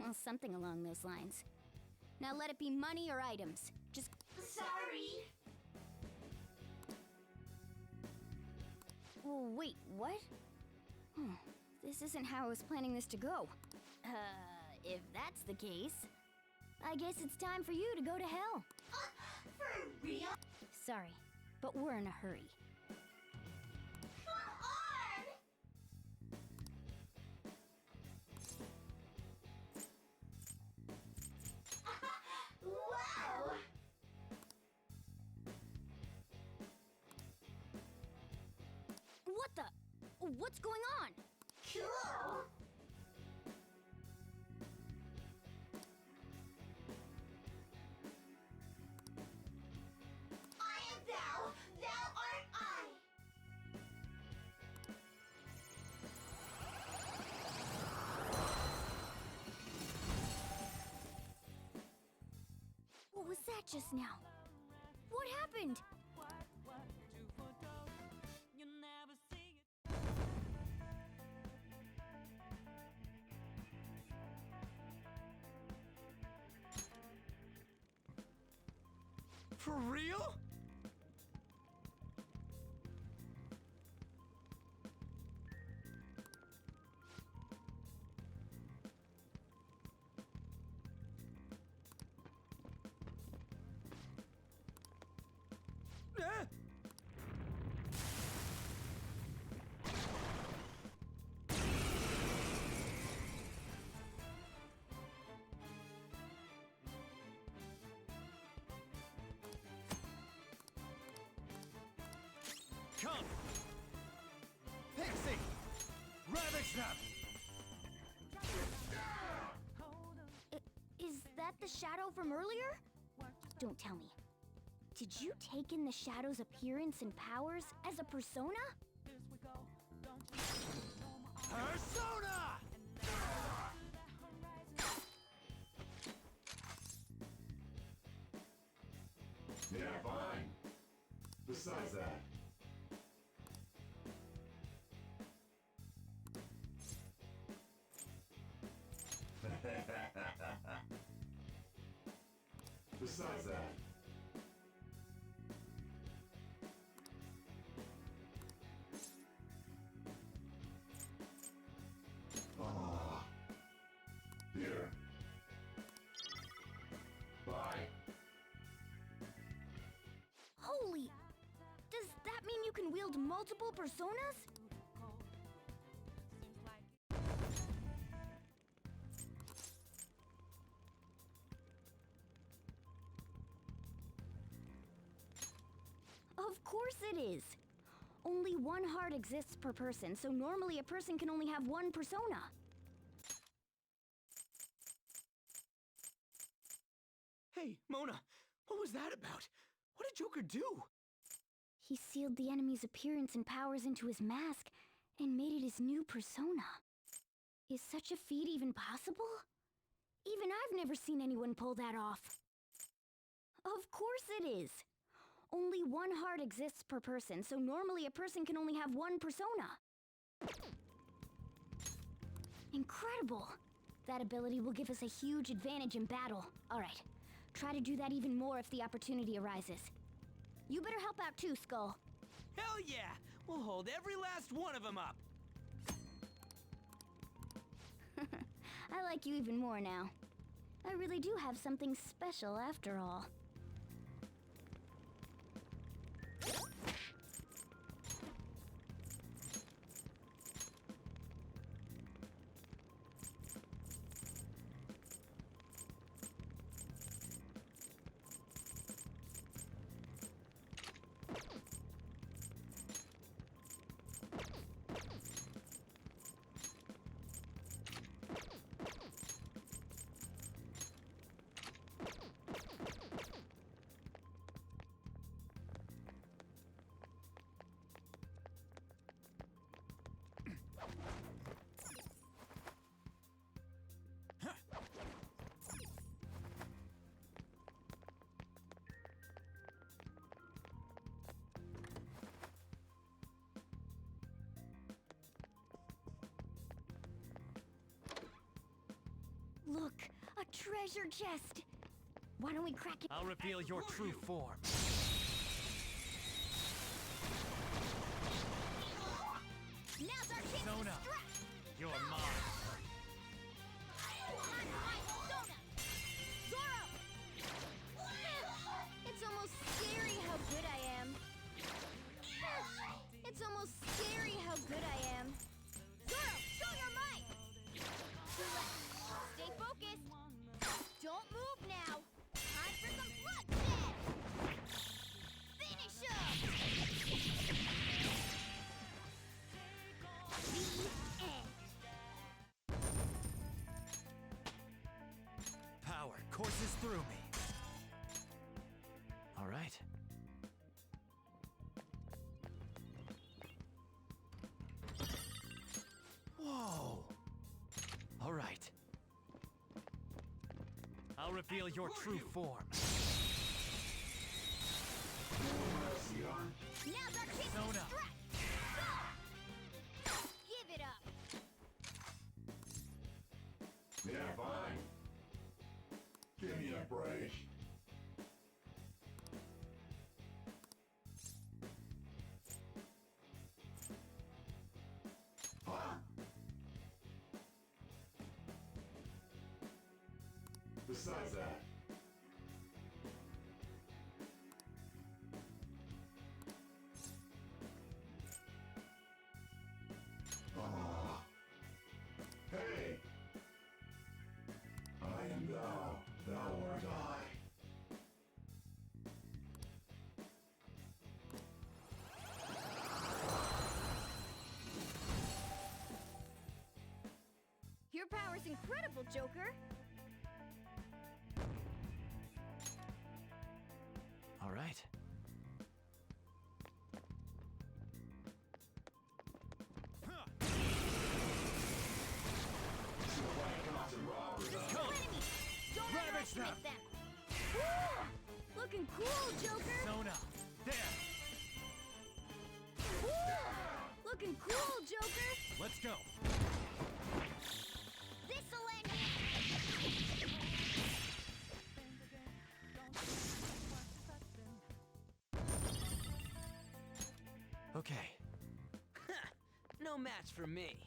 Well, something along those lines. Now let it be money or items. Just... Sorry. Oh, wait, what? This isn't how I was planning this to go. If that's the case, I guess it's time for you to go to hell. For real? Sorry, but we're in a hurry. Come on! Wow! What the? What's going on? Cool! I am thou, thou art I! What was that just now? What happened? For real? Come! Pixie! Ravage them! Is that the shadow from earlier? Don't tell me. Did you take in the shadow's appearance and powers as a persona? Persona! Yeah, fine. Besides that, besides that, here. Bye. Holy! Does that mean you can wield multiple personas? Of course it is! Only one heart exists per person, so normally a person can only have one persona. Hey, Mona, what was that about? What did Joker do? He sealed the enemy's appearance and powers into his mask, and made it his new persona. Is such a feat even possible? Even I've never seen anyone pull that off. Of course it is! Only one heart exists per person, so normally a person can only have one persona. Incredible! That ability will give us a huge advantage in battle. Alright, try to do that even more if the opportunity arises. You better help out too, Skull. Hell yeah! We'll hold every last one of them up! I like you even more now. I really do have something special after all. Look, a treasure chest! Why don't we crack it? I'll reveal your true form. Now's our chance Persona, to strike! you're mine. Zoro! It's almost scary how good I am. It's almost scary how good I am. Zoro, show your might! Stay focused. Don't move now. Time for some bloodshed. Finish him! The end. Power courses through me. All right. Whoa. All right. I'll reveal your true form. Now's our chance to Persona. strike. Go! Give it up. Yeah, fine. Give me a break. Besides that, hey! I am thou, thou art I. Your power's incredible, Joker. All right. Don't underestimate them. Woo! Looking cool, Joker. Zona. There. Woo! Looking cool, Joker. Let's go. This'll end it. Okay. No match for me.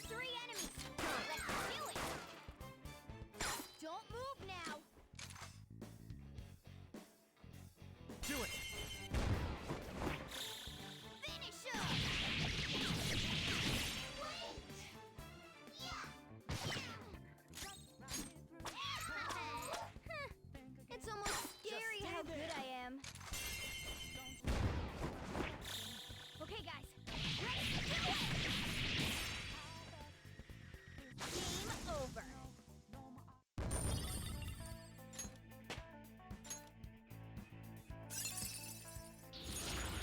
Three enemies. Let's do it. Don't move now. Do it. Finish him. It's almost scary how good I am. Okay, guys. Let's do it. Game over.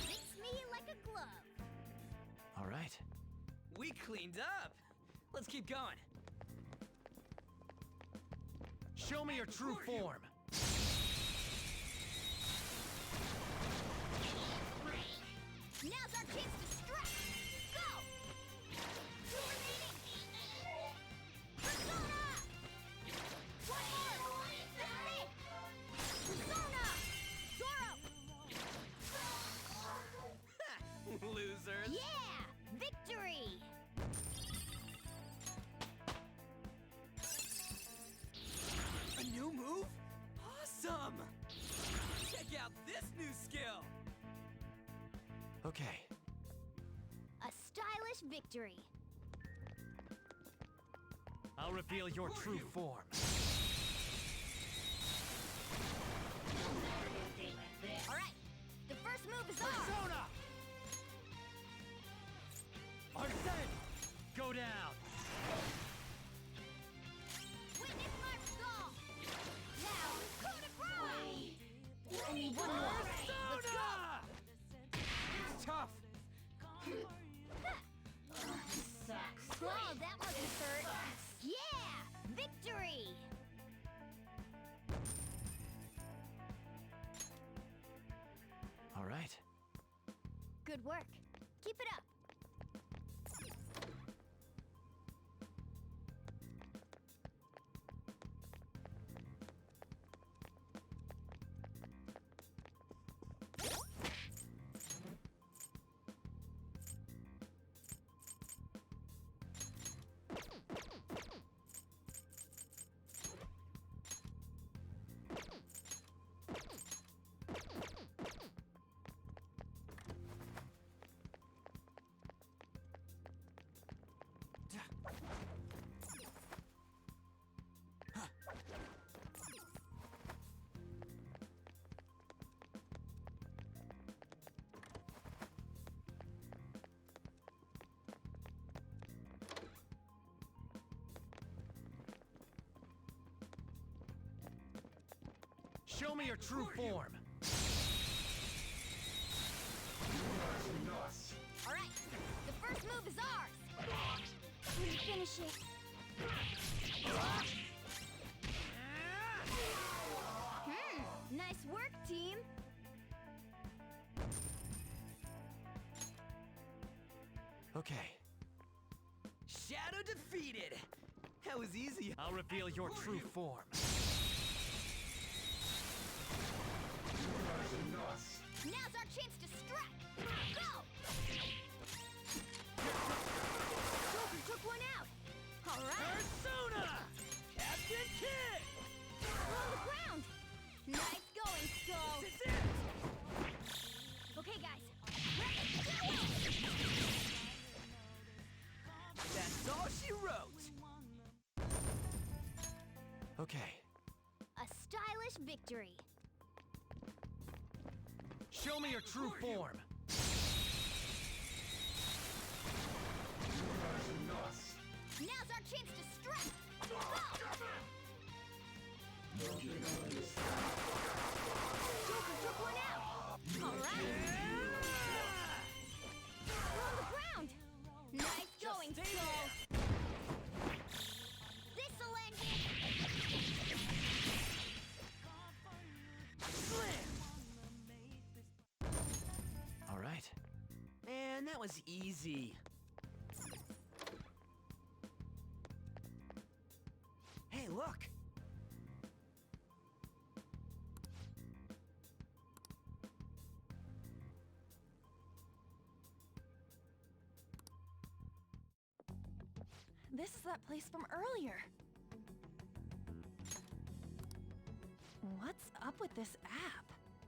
Fits me like a glove. All right. We cleaned up. Let's keep going. Show me your true form. Now's our chance to strike. Go. Two remaining. Persona. One more. That's it. Persona. Zoro. Losers. Yeah. Victory. A new move? Awesome! Check out this new skill! Okay. A stylish victory. I'll reveal your true form. All right. The first move is ours. Persona! Arsene! Go down! Witness my resolve. Now, coup de grace. Only one more. Let's go. It's tough! Sucks. Oh, that must hurt. Yeah! Victory! All right. Good work. Keep it up. Show me your true form! This move is ours! We finish it. Nice work, team! Okay. Shadow defeated! That was easy. I'll reveal your true form. Now's our chance to strike! Go! Joker took one out! Alright! Persona! Captain Kid! We're on the ground! Nice going, Skull! This is it! Okay, guys. Let's do it! That's all she wrote! Okay. A stylish victory. Show me your true form. Now's our chance to strike! Go! Joker took one out! Alright! We're on the ground! Nice going, Skull! This'll end it! Slam! All right. Man, that was easy. Hey, look! This is that place from earlier. What's up with this app?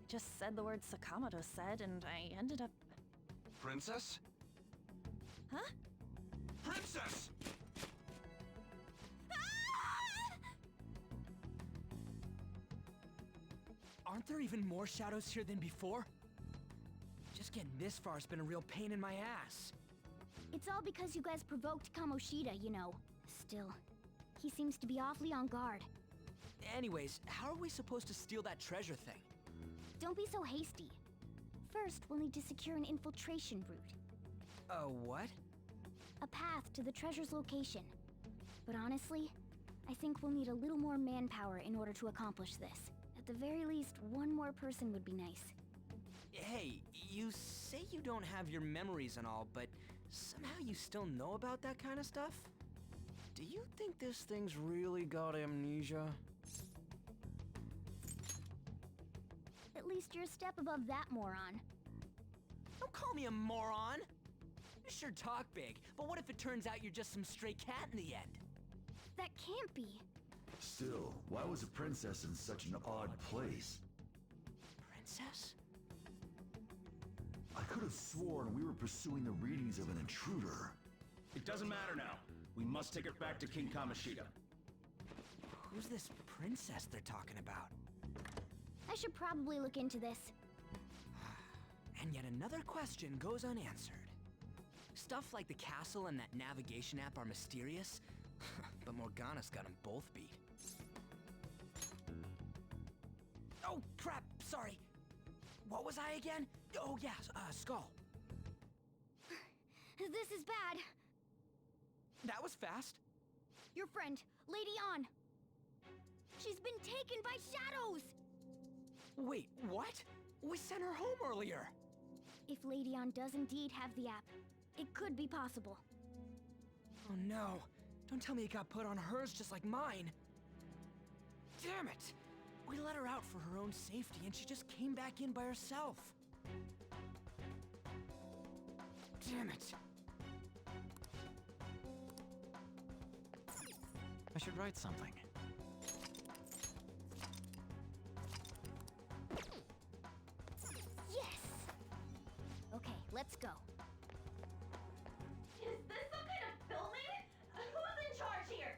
Just said the word Sakamoto said, and I ended up... Princess? Huh? Princess! Aren't there even more shadows here than before? Just getting this far has been a real pain in my ass. It's all because you guys provoked Kamoshida, you know. Still, he seems to be awfully on guard. Anyways, how are we supposed to steal that treasure thing? Don't be so hasty. First, we'll need to secure an infiltration route. What? A path to the treasure's location. But honestly, I think we'll need a little more manpower in order to accomplish this. At the very least, one more person would be nice. Hey, you say you don't have your memories and all, but somehow you still know about that kind of stuff? Do you think this thing's really got amnesia? At least you're a step above that, moron. Don't call me a moron! You sure talk big, but what if it turns out you're just some stray cat in the end? That can't be. Still, why was a princess in such an odd place? Princess? I could have sworn we were pursuing the readings of an intruder. It doesn't matter now. We must take it back to King Kamoshida. Who's this princess they're talking about? I should probably look into this. And yet another question goes unanswered. Stuff like the castle and that navigation app are mysterious, but Morgana's got them both beat. Oh, crap, sorry. What was I again? Oh, yeah, Skull. This is bad. That was fast. Your friend, Lady On. She's been taken by shadows! Wait, what? We sent her home earlier. If Lady On does indeed have the app, it could be possible. Oh no. Don't tell me it got put on hers just like mine. Damn it! We let her out for her own safety and she just came back in by herself. Damn it. I should write something. Yes! Okay, let's go. Is this some kind of filming? Who's in charge here?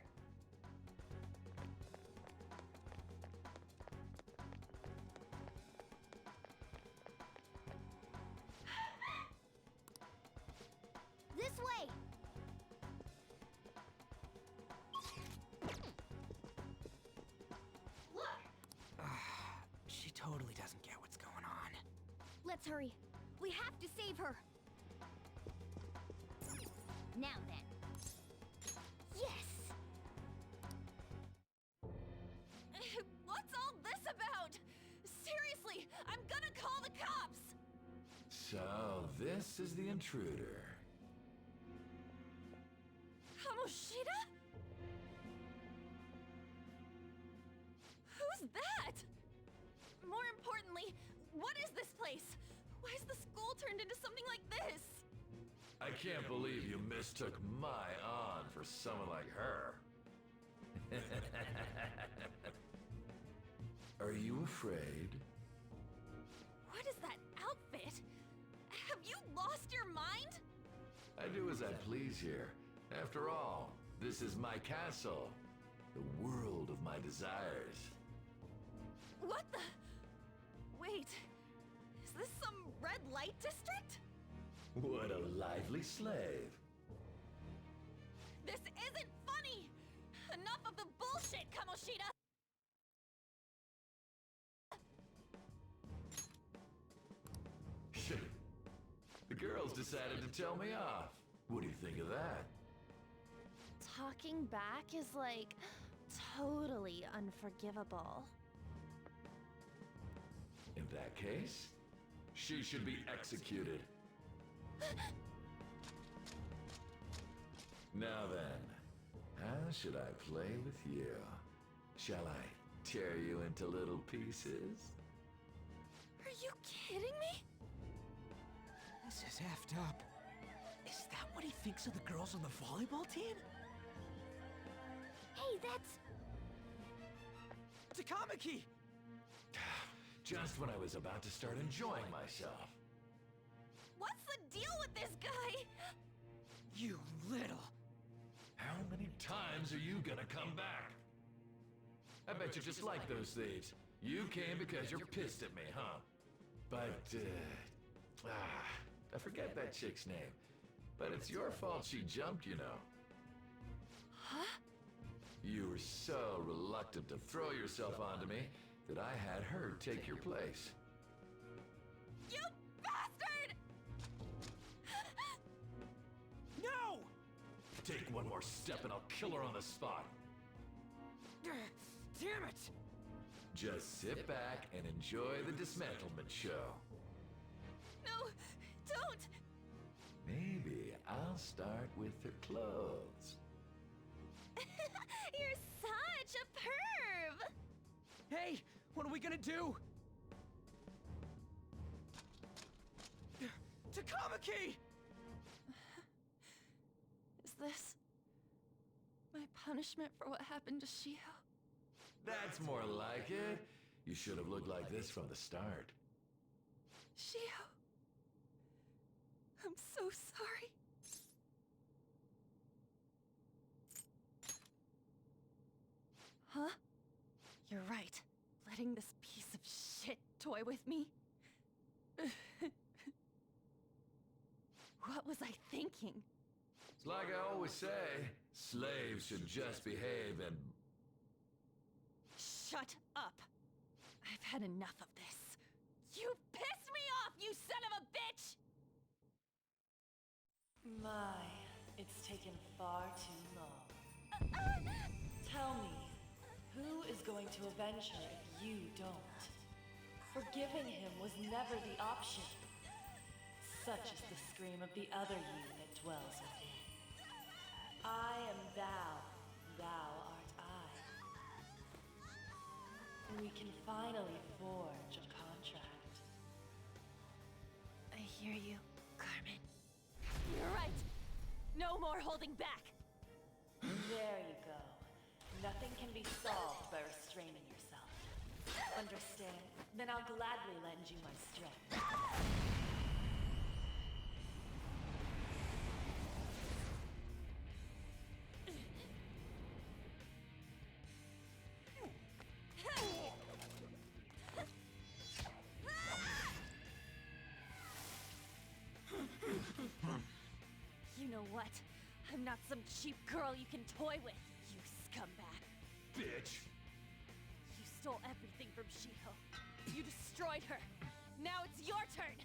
This way! Look! She totally doesn't get what's going on. Let's hurry. We have to save her. Now then. Yes! What's all this about? Seriously, I'm gonna call the cops! So, this is the intruder. Kamoshida? Who's that? More importantly, what is this place? Why is the school turned into something like this? I can't believe you mistook my An for someone like her. Are you afraid? What is that outfit? Have you lost your mind? I do as I please here. After all, this is my castle. The world of my desires. What the? Wait, is this some red light district? What a lively slave. This isn't funny! Enough of the bullshit, Kamoshida! The girls decided to tell me off. What do you think of that? Talking back is like totally unforgivable. In that case, she should be executed. Now then, how should I play with you? Shall I tear you into little pieces? Are you kidding me? This is effed up. Is that what he thinks of the girls on the volleyball team? Hey, that's... Takamaki! Just when I was about to start enjoying myself. What's the deal with this guy? You little... How many times are you gonna come back? I bet you just like those thieves. You came because you're pissed at me, huh? But, I forget that chick's name. But it's your fault she jumped, you know. Huh? You were so reluctant to throw yourself onto me that I had her take your place. You bastard! No! Take one more step and I'll kill her on the spot. Damn it! Just sit back and enjoy the dismantlement show. No, don't! Maybe I'll start with her clothes. You're such a perv! Hey, what are we gonna do? Takamaki! Is this my punishment for what happened to Shiho? That's more like it. You should have looked like this from the start. Shiho, I'm so sorry. Huh? You're right. Letting this piece of shit toy with me? What was I thinking? It's like I always say, slaves should just behave and... Shut up! I've had enough of this. You pissed me off, you son of a bitch! My, it's taken far too long. Tell me, who is going to avenge her if you don't? Forgiving him was never the option. Such is the scream of the other you that dwells within. I am thou, thou art I. We can finally forge a contract. I hear you, Carmen. You're right! No more holding back! There you go. Nothing can be solved by restraining yourself. Understand? Then I'll gladly lend you my strength. You know what? I'm not some cheap girl you can toy with, you scumbag. Bitch! You stole everything from Shiho. You destroyed her. Now it's your turn.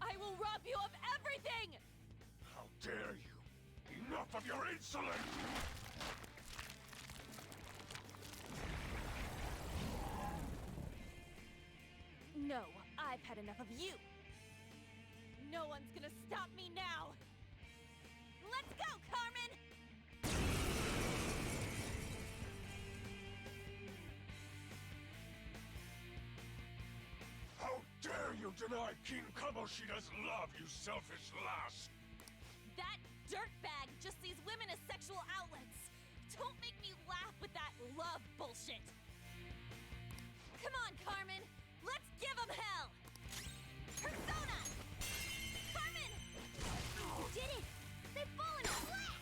I will rob you of everything! How dare you! enough of your insolence! No, I've had enough of you! No one's gonna stop me now! Let's go, Carmen! How dare you deny King Kamoshida's love, you selfish lass! That dirtbag just sees women as sexual outlets! Don't make me laugh with that love bullshit! Come on, Carmen! Let's give him hell! Persona! Carmen! You did it! They've fallen flat!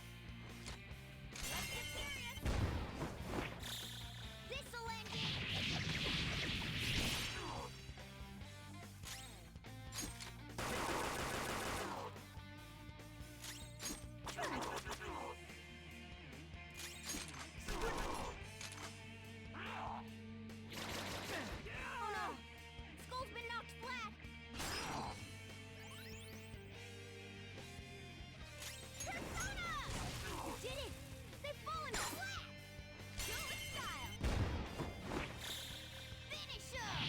Let's get serious! This'll end it! Oh no! Skull's been knocked flat! Persona! You did it! They've fallen flat! Do it with style! Finish him!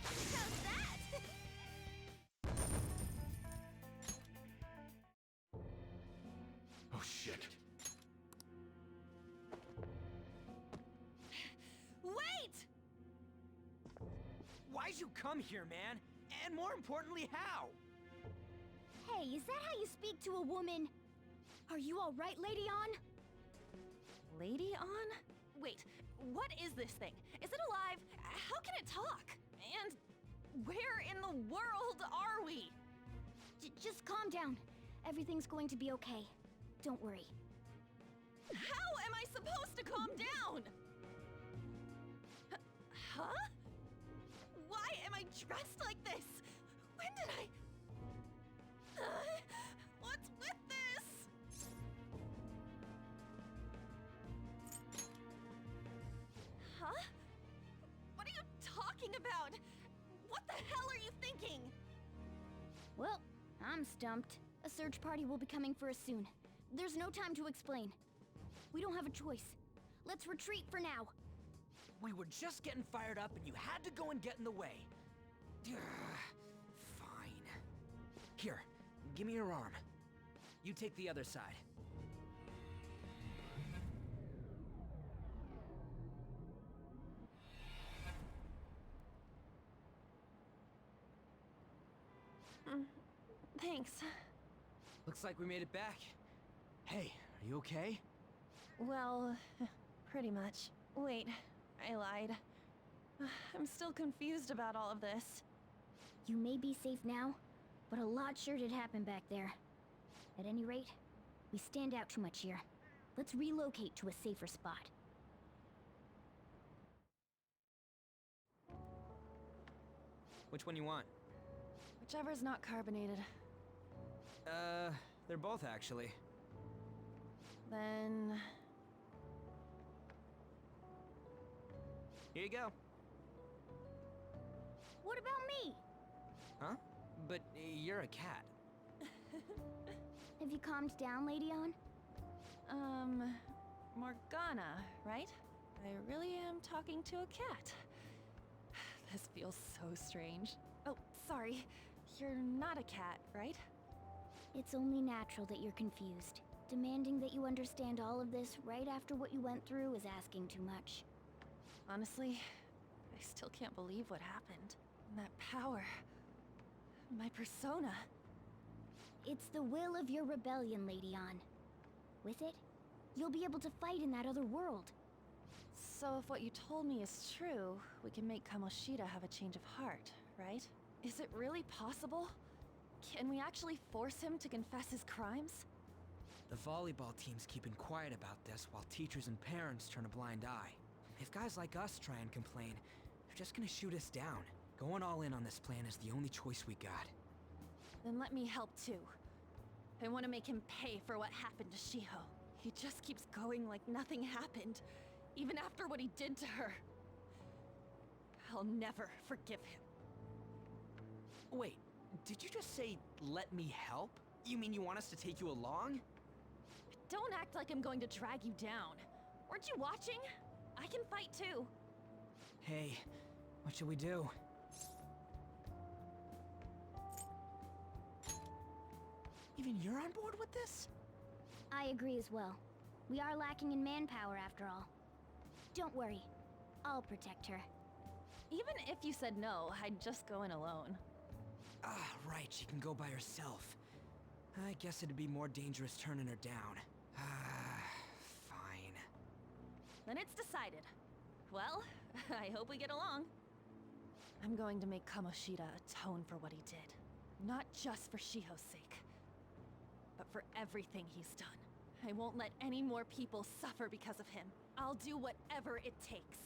How's that? Oh shit. Wait! Why'd you come here, man? And more importantly, how? Hey, is that how you speak to a woman? Are you alright, Lady On? Lady on? Wait, what is this thing? Is it alive? How can it talk? And where in the world are we? Just calm down. Everything's going to be okay. Don't worry. How am I supposed to calm down? Huh? Why am I dressed like this? When did I... what's with this? Huh? What are you talking about? What the hell are you thinking? Well, I'm stumped. A search party will be coming for us soon. There's no time to explain. We don't have a choice. Let's retreat for now. We were just getting fired up and you had to go and get in the way. Fine. Here, give me your arm. You take the other side. Thanks. Looks like we made it back. Hey, are you okay? Well, pretty much. Wait, I lied. I'm still confused about all of this. You may be safe now, but a lot sure did happen back there. At any rate, we stand out too much here. Let's relocate to a safer spot. Which one you want? Whichever's not carbonated. They're both actually. Then... Here you go. What about me? Huh? But you're a cat. Have you calmed down, Lady On? Morgana, right? I really am talking to a cat. This feels so strange. Oh, sorry. You're not a cat, right? It's only natural that you're confused. Demanding that you understand all of this right after what you went through is asking too much. Honestly, I still can't believe what happened. That power. My persona. It's the will of your rebellion, Lady On. With it, you'll be able to fight in that other world. So if what you told me is true, we can make Kamoshida have a change of heart, right? Is it really possible? Can we actually force him to confess his crimes? The volleyball team's keeping quiet about this while teachers and parents turn a blind eye. If guys like us try and complain, they're just gonna shoot us down. Going all in on this plan is the only choice we got. Then let me help too. I want to make him pay for what happened to Shiho. He just keeps going like nothing happened, even after what he did to her. I'll never forgive him. Wait, Did you just say, let me help? You mean you want us to take you along? Don't act like I'm going to drag you down. Weren't you watching? I can fight too. Hey, what should we do? Even you're on board with this? I agree as well. We are lacking in manpower after all. Don't worry. I'll protect her. Even if you said no, I'd just go in alone. Ah, right, she can go by herself. I guess it'd be more dangerous turning her down. Ah, fine. Then it's decided. Well, I hope we get along. I'm going to make Kamoshida atone for what he did. Not just for Shiho's sake, but for everything he's done. I won't let any more people suffer because of him. I'll do whatever it takes.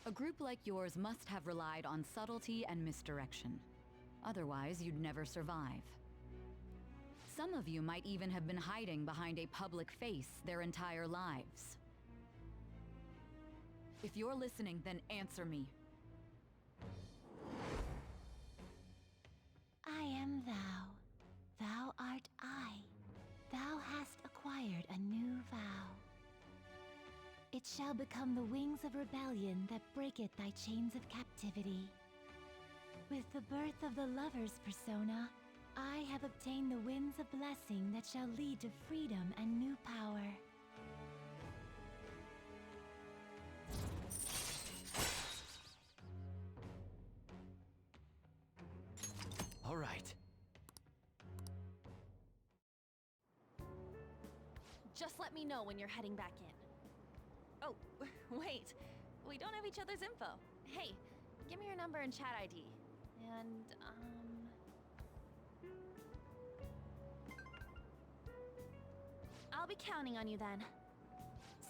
A group like yours must have relied on subtlety and misdirection. Otherwise, you'd never survive. Some of you might even have been hiding behind a public face their entire lives. If you're listening, then answer me. I am thou. Thou art I. Thou hast acquired a new vow. It shall become the wings of rebellion that breaketh thy chains of captivity. With the birth of the lover's persona, I have obtained the winds of blessing that shall lead to freedom and new power. All right. Just let me know when you're heading back in. Oh, wait. We don't have each other's info. Hey, give me your number and chat ID. And, I'll be counting on you then.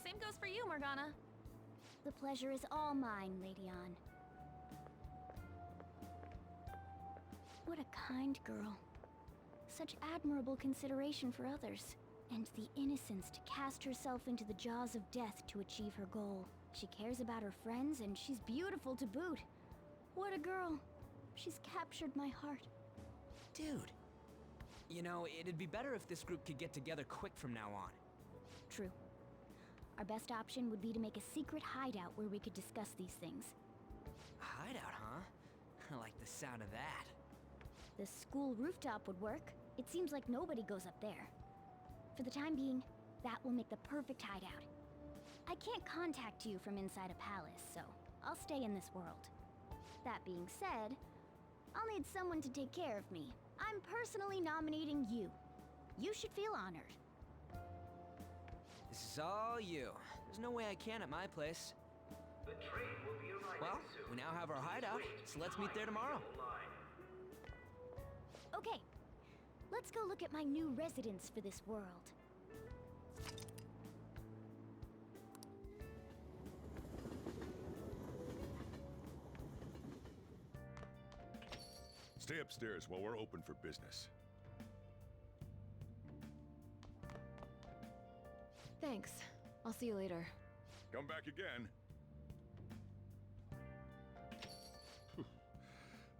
Same goes for you, Morgana. The pleasure is all mine, Lady Ann. What a kind girl. Such admirable consideration for others. And the innocence to cast herself into the jaws of death to achieve her goal. She cares about her friends, and she's beautiful to boot. What a girl. She's captured my heart. Dude. You know, it'd be better if this group could get together quick from now on. True. Our best option would be to make a secret hideout where we could discuss these things. A hideout, huh? I like the sound of that. The school rooftop would work. It seems like nobody goes up there. For the time being, that will make the perfect hideout. I can't contact you from inside a palace, so I'll stay in this world. That being said, I'll need someone to take care of me. I'm personally nominating you. You should feel honored. This is all you. There's no way I can at my place. The train will be arriving Well, soon. we now have our hideout, so let's meet there tomorrow. Okay, let's go look at my new residence for this world. Stay upstairs while we're open for business. Thanks. I'll see you later. Come back again.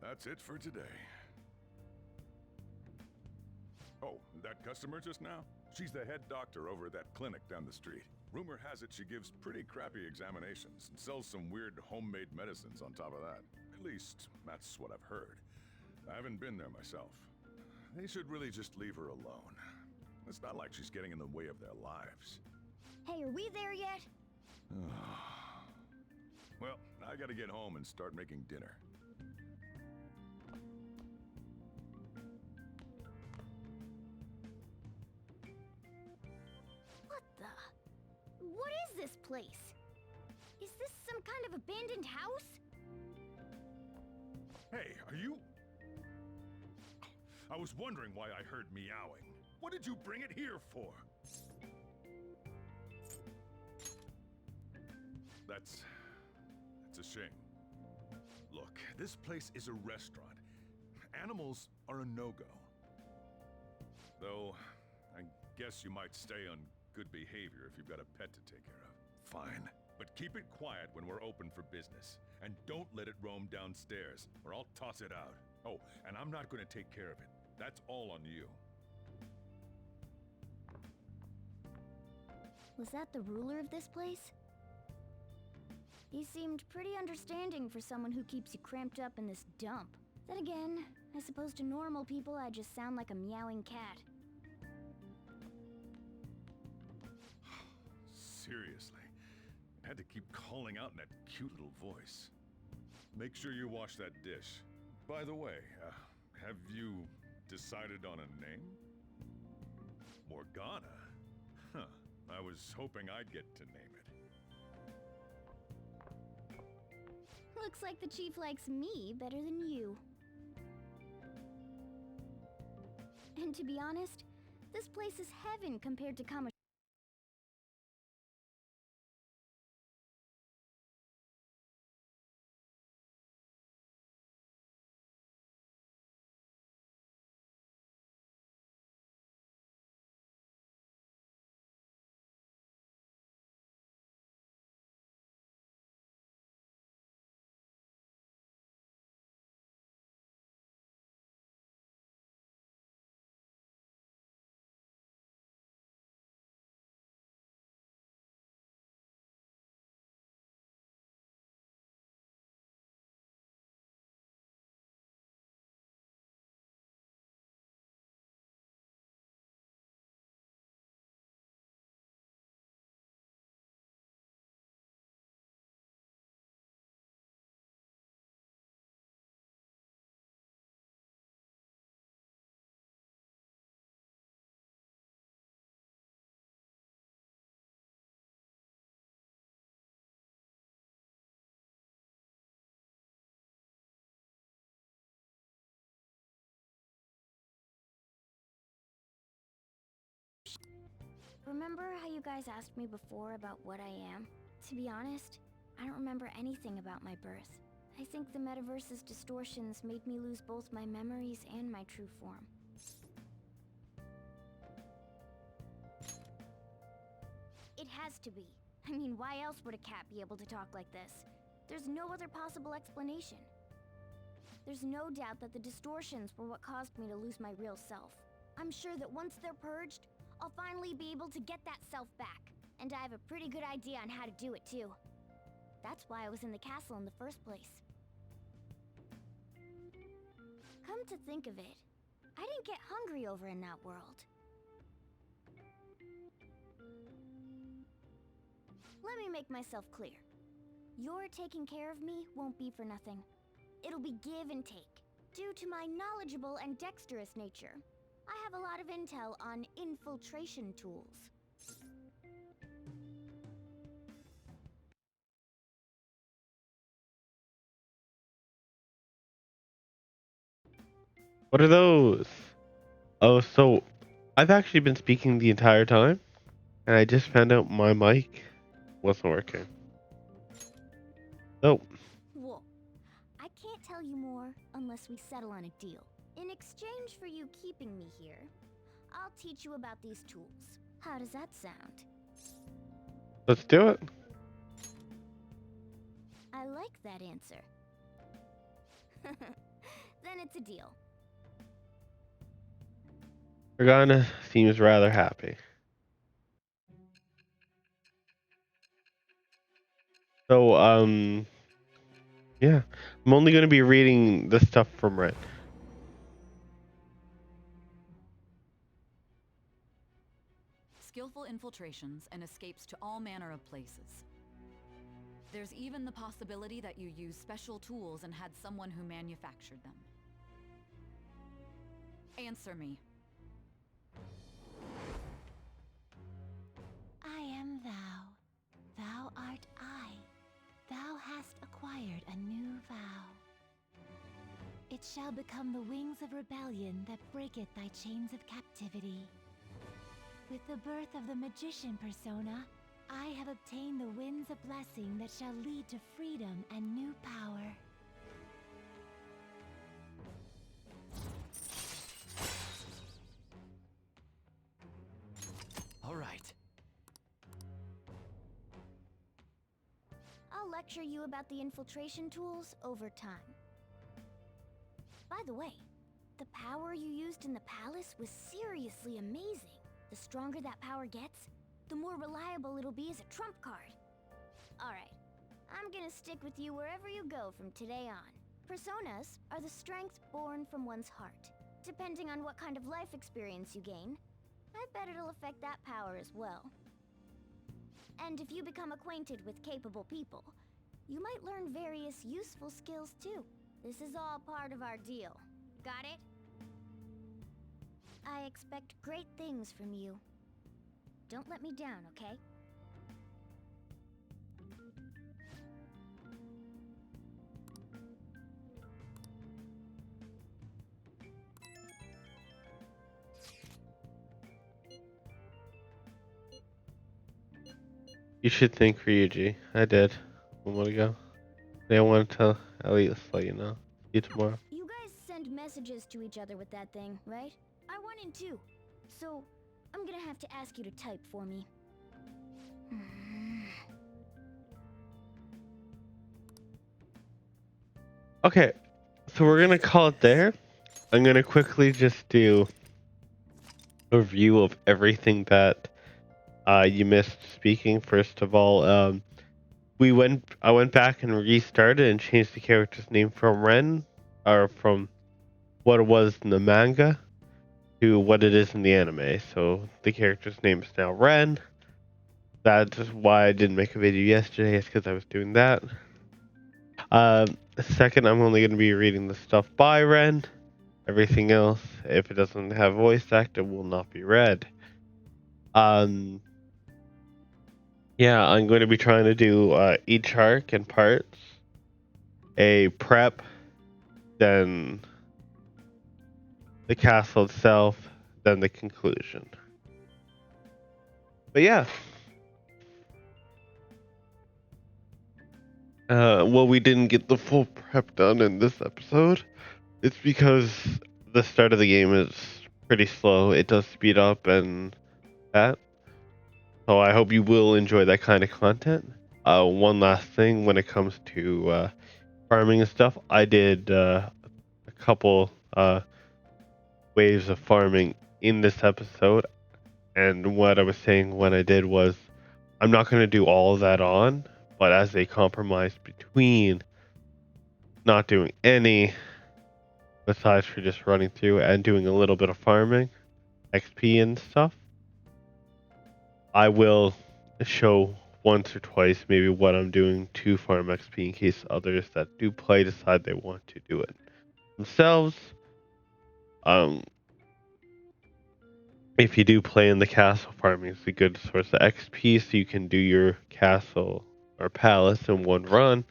That's it for today. Oh, that customer just now? She's the head doctor over at that clinic down the street. Rumor has it she gives pretty crappy examinations and sells some weird homemade medicines on top of that. At least, that's what I've heard. I haven't been there myself. They should really just leave her alone. It's not like she's getting in the way of their lives. Hey, are we there yet? Well, I gotta get home and start making dinner. What the? What is this place? Is this some kind of abandoned house? Hey, are you... I was wondering why I heard meowing. What did you bring it here for? That's a shame. Look, this place is a restaurant. Animals are a no-go. Though, I guess you might stay on good behavior if you've got a pet to take care of. Fine, but keep it quiet when we're open for business. And don't let it roam downstairs, or I'll toss it out. Oh, and I'm not going to take care of it. That's all on you. Was that the ruler of this place? He seemed pretty understanding for someone who keeps you cramped up in this dump. Then again, I suppose to normal people I just sound like a meowing cat. Seriously, I had to keep calling out in that cute little voice. Make sure you wash that dish. By the way, have you decided on a name? Morgana? Huh, I was hoping I'd get to name it. Looks like the chief likes me better than you. And to be honest, this place is heaven compared to Kamoshida. Remember how you guys asked me before about what I am? To be honest, I don't remember anything about my birth. I think the metaverse's distortions made me lose both my memories and my true form. It has to be. I mean, why else would a cat be able to talk like this? There's no other possible explanation. There's no doubt that the distortions were what caused me to lose my real self. I'm sure that once they're purged, I'll finally be able to get that self back. And I have a pretty good idea on how to do it too. That's why I was in the castle in the first place. Come to think of it, I didn't get hungry over in that world. Let me make myself clear. Your taking care of me won't be for nothing. It'll be give and take. Due to my knowledgeable and dexterous nature, I have a lot of intel on infiltration tools. What are those? Oh, so I've actually been speaking the entire time, and I just found out my mic wasn't working. Oh. Well, I can't tell you more unless we settle on a deal. In exchange for you keeping me here, I'll teach you about these tools. How does that sound? Let's do it. I like that answer. Then it's a deal. Morgana seems rather happy. So, yeah. I'm only going to be reading the stuff from Reddit. Skillful infiltrations and escapes to all manner of places. There's even the possibility that you use special tools and had someone who manufactured them. Answer me. I am thou. Thou art I. Thou hast acquired a new vow. It shall become the wings of rebellion that breaketh thy chains of captivity. With the birth of the magician persona, I have obtained the winds of blessing that shall lead to freedom and new power. All right. I'll lecture you about the infiltration tools over time. By the way, the power you used in the palace was seriously amazing. The stronger that power gets, the more reliable it'll be as a trump card. Alright, I'm gonna stick with you wherever you go from today on. Personas are the strength born from one's heart. Depending on what kind of life experience you gain, I bet it'll affect that power as well. And if you become acquainted with capable people, you might learn various useful skills too. This is all part of our deal. Got it? I expect great things from you. Don't let me down, okay? You should thank Ryuji. I did a moment ago. I wanted to at least let you know. See you tomorrow. You guys send messages to each other with that thing, right? I want in too. So, I'm gonna have to ask you to type for me. Okay, so we're gonna call it there. I'm gonna quickly just do a review of everything that you missed speaking. First of all, I went back and restarted and changed the character's name from Ren, or from what it was in the manga, to what it is in the anime. So the character's name is now Ren. That's why I didn't make a video yesterday, is because I was doing that. Second, I'm only going to be reading the stuff by Ren. Everything else, if it doesn't have voice actor, will not be read. Yeah, I'm going to be trying to do each arc in parts. A prep, then the castle itself, then the conclusion. But yeah. Well, we didn't get the full prep done in this episode. It's because the start of the game is pretty slow. It does speed up and that. So I hope you will enjoy that kind of content. One last thing when it comes to farming and stuff, I did a couple waves of farming in this episode. And what I was saying when I did was, I'm not going to do all of that on, but as a compromise between not doing any, besides for just running through and doing a little bit of farming, XP and stuff, I will show once or twice maybe what I'm doing to farm XP in case others that do play decide they want to do it themselves. If you do play in the castle, farming is a good source of XP, so you can do your castle or palace in one run,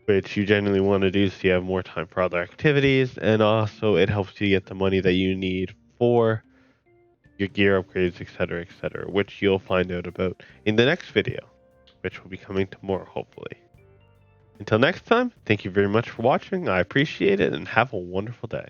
which you generally want to do so you have more time for other activities, and also it helps you get the money that you need for your gear upgrades, etc., which you'll find out about in the next video, which will be coming tomorrow, hopefully. Until next time, thank you very much for watching. I appreciate it, and have a wonderful day.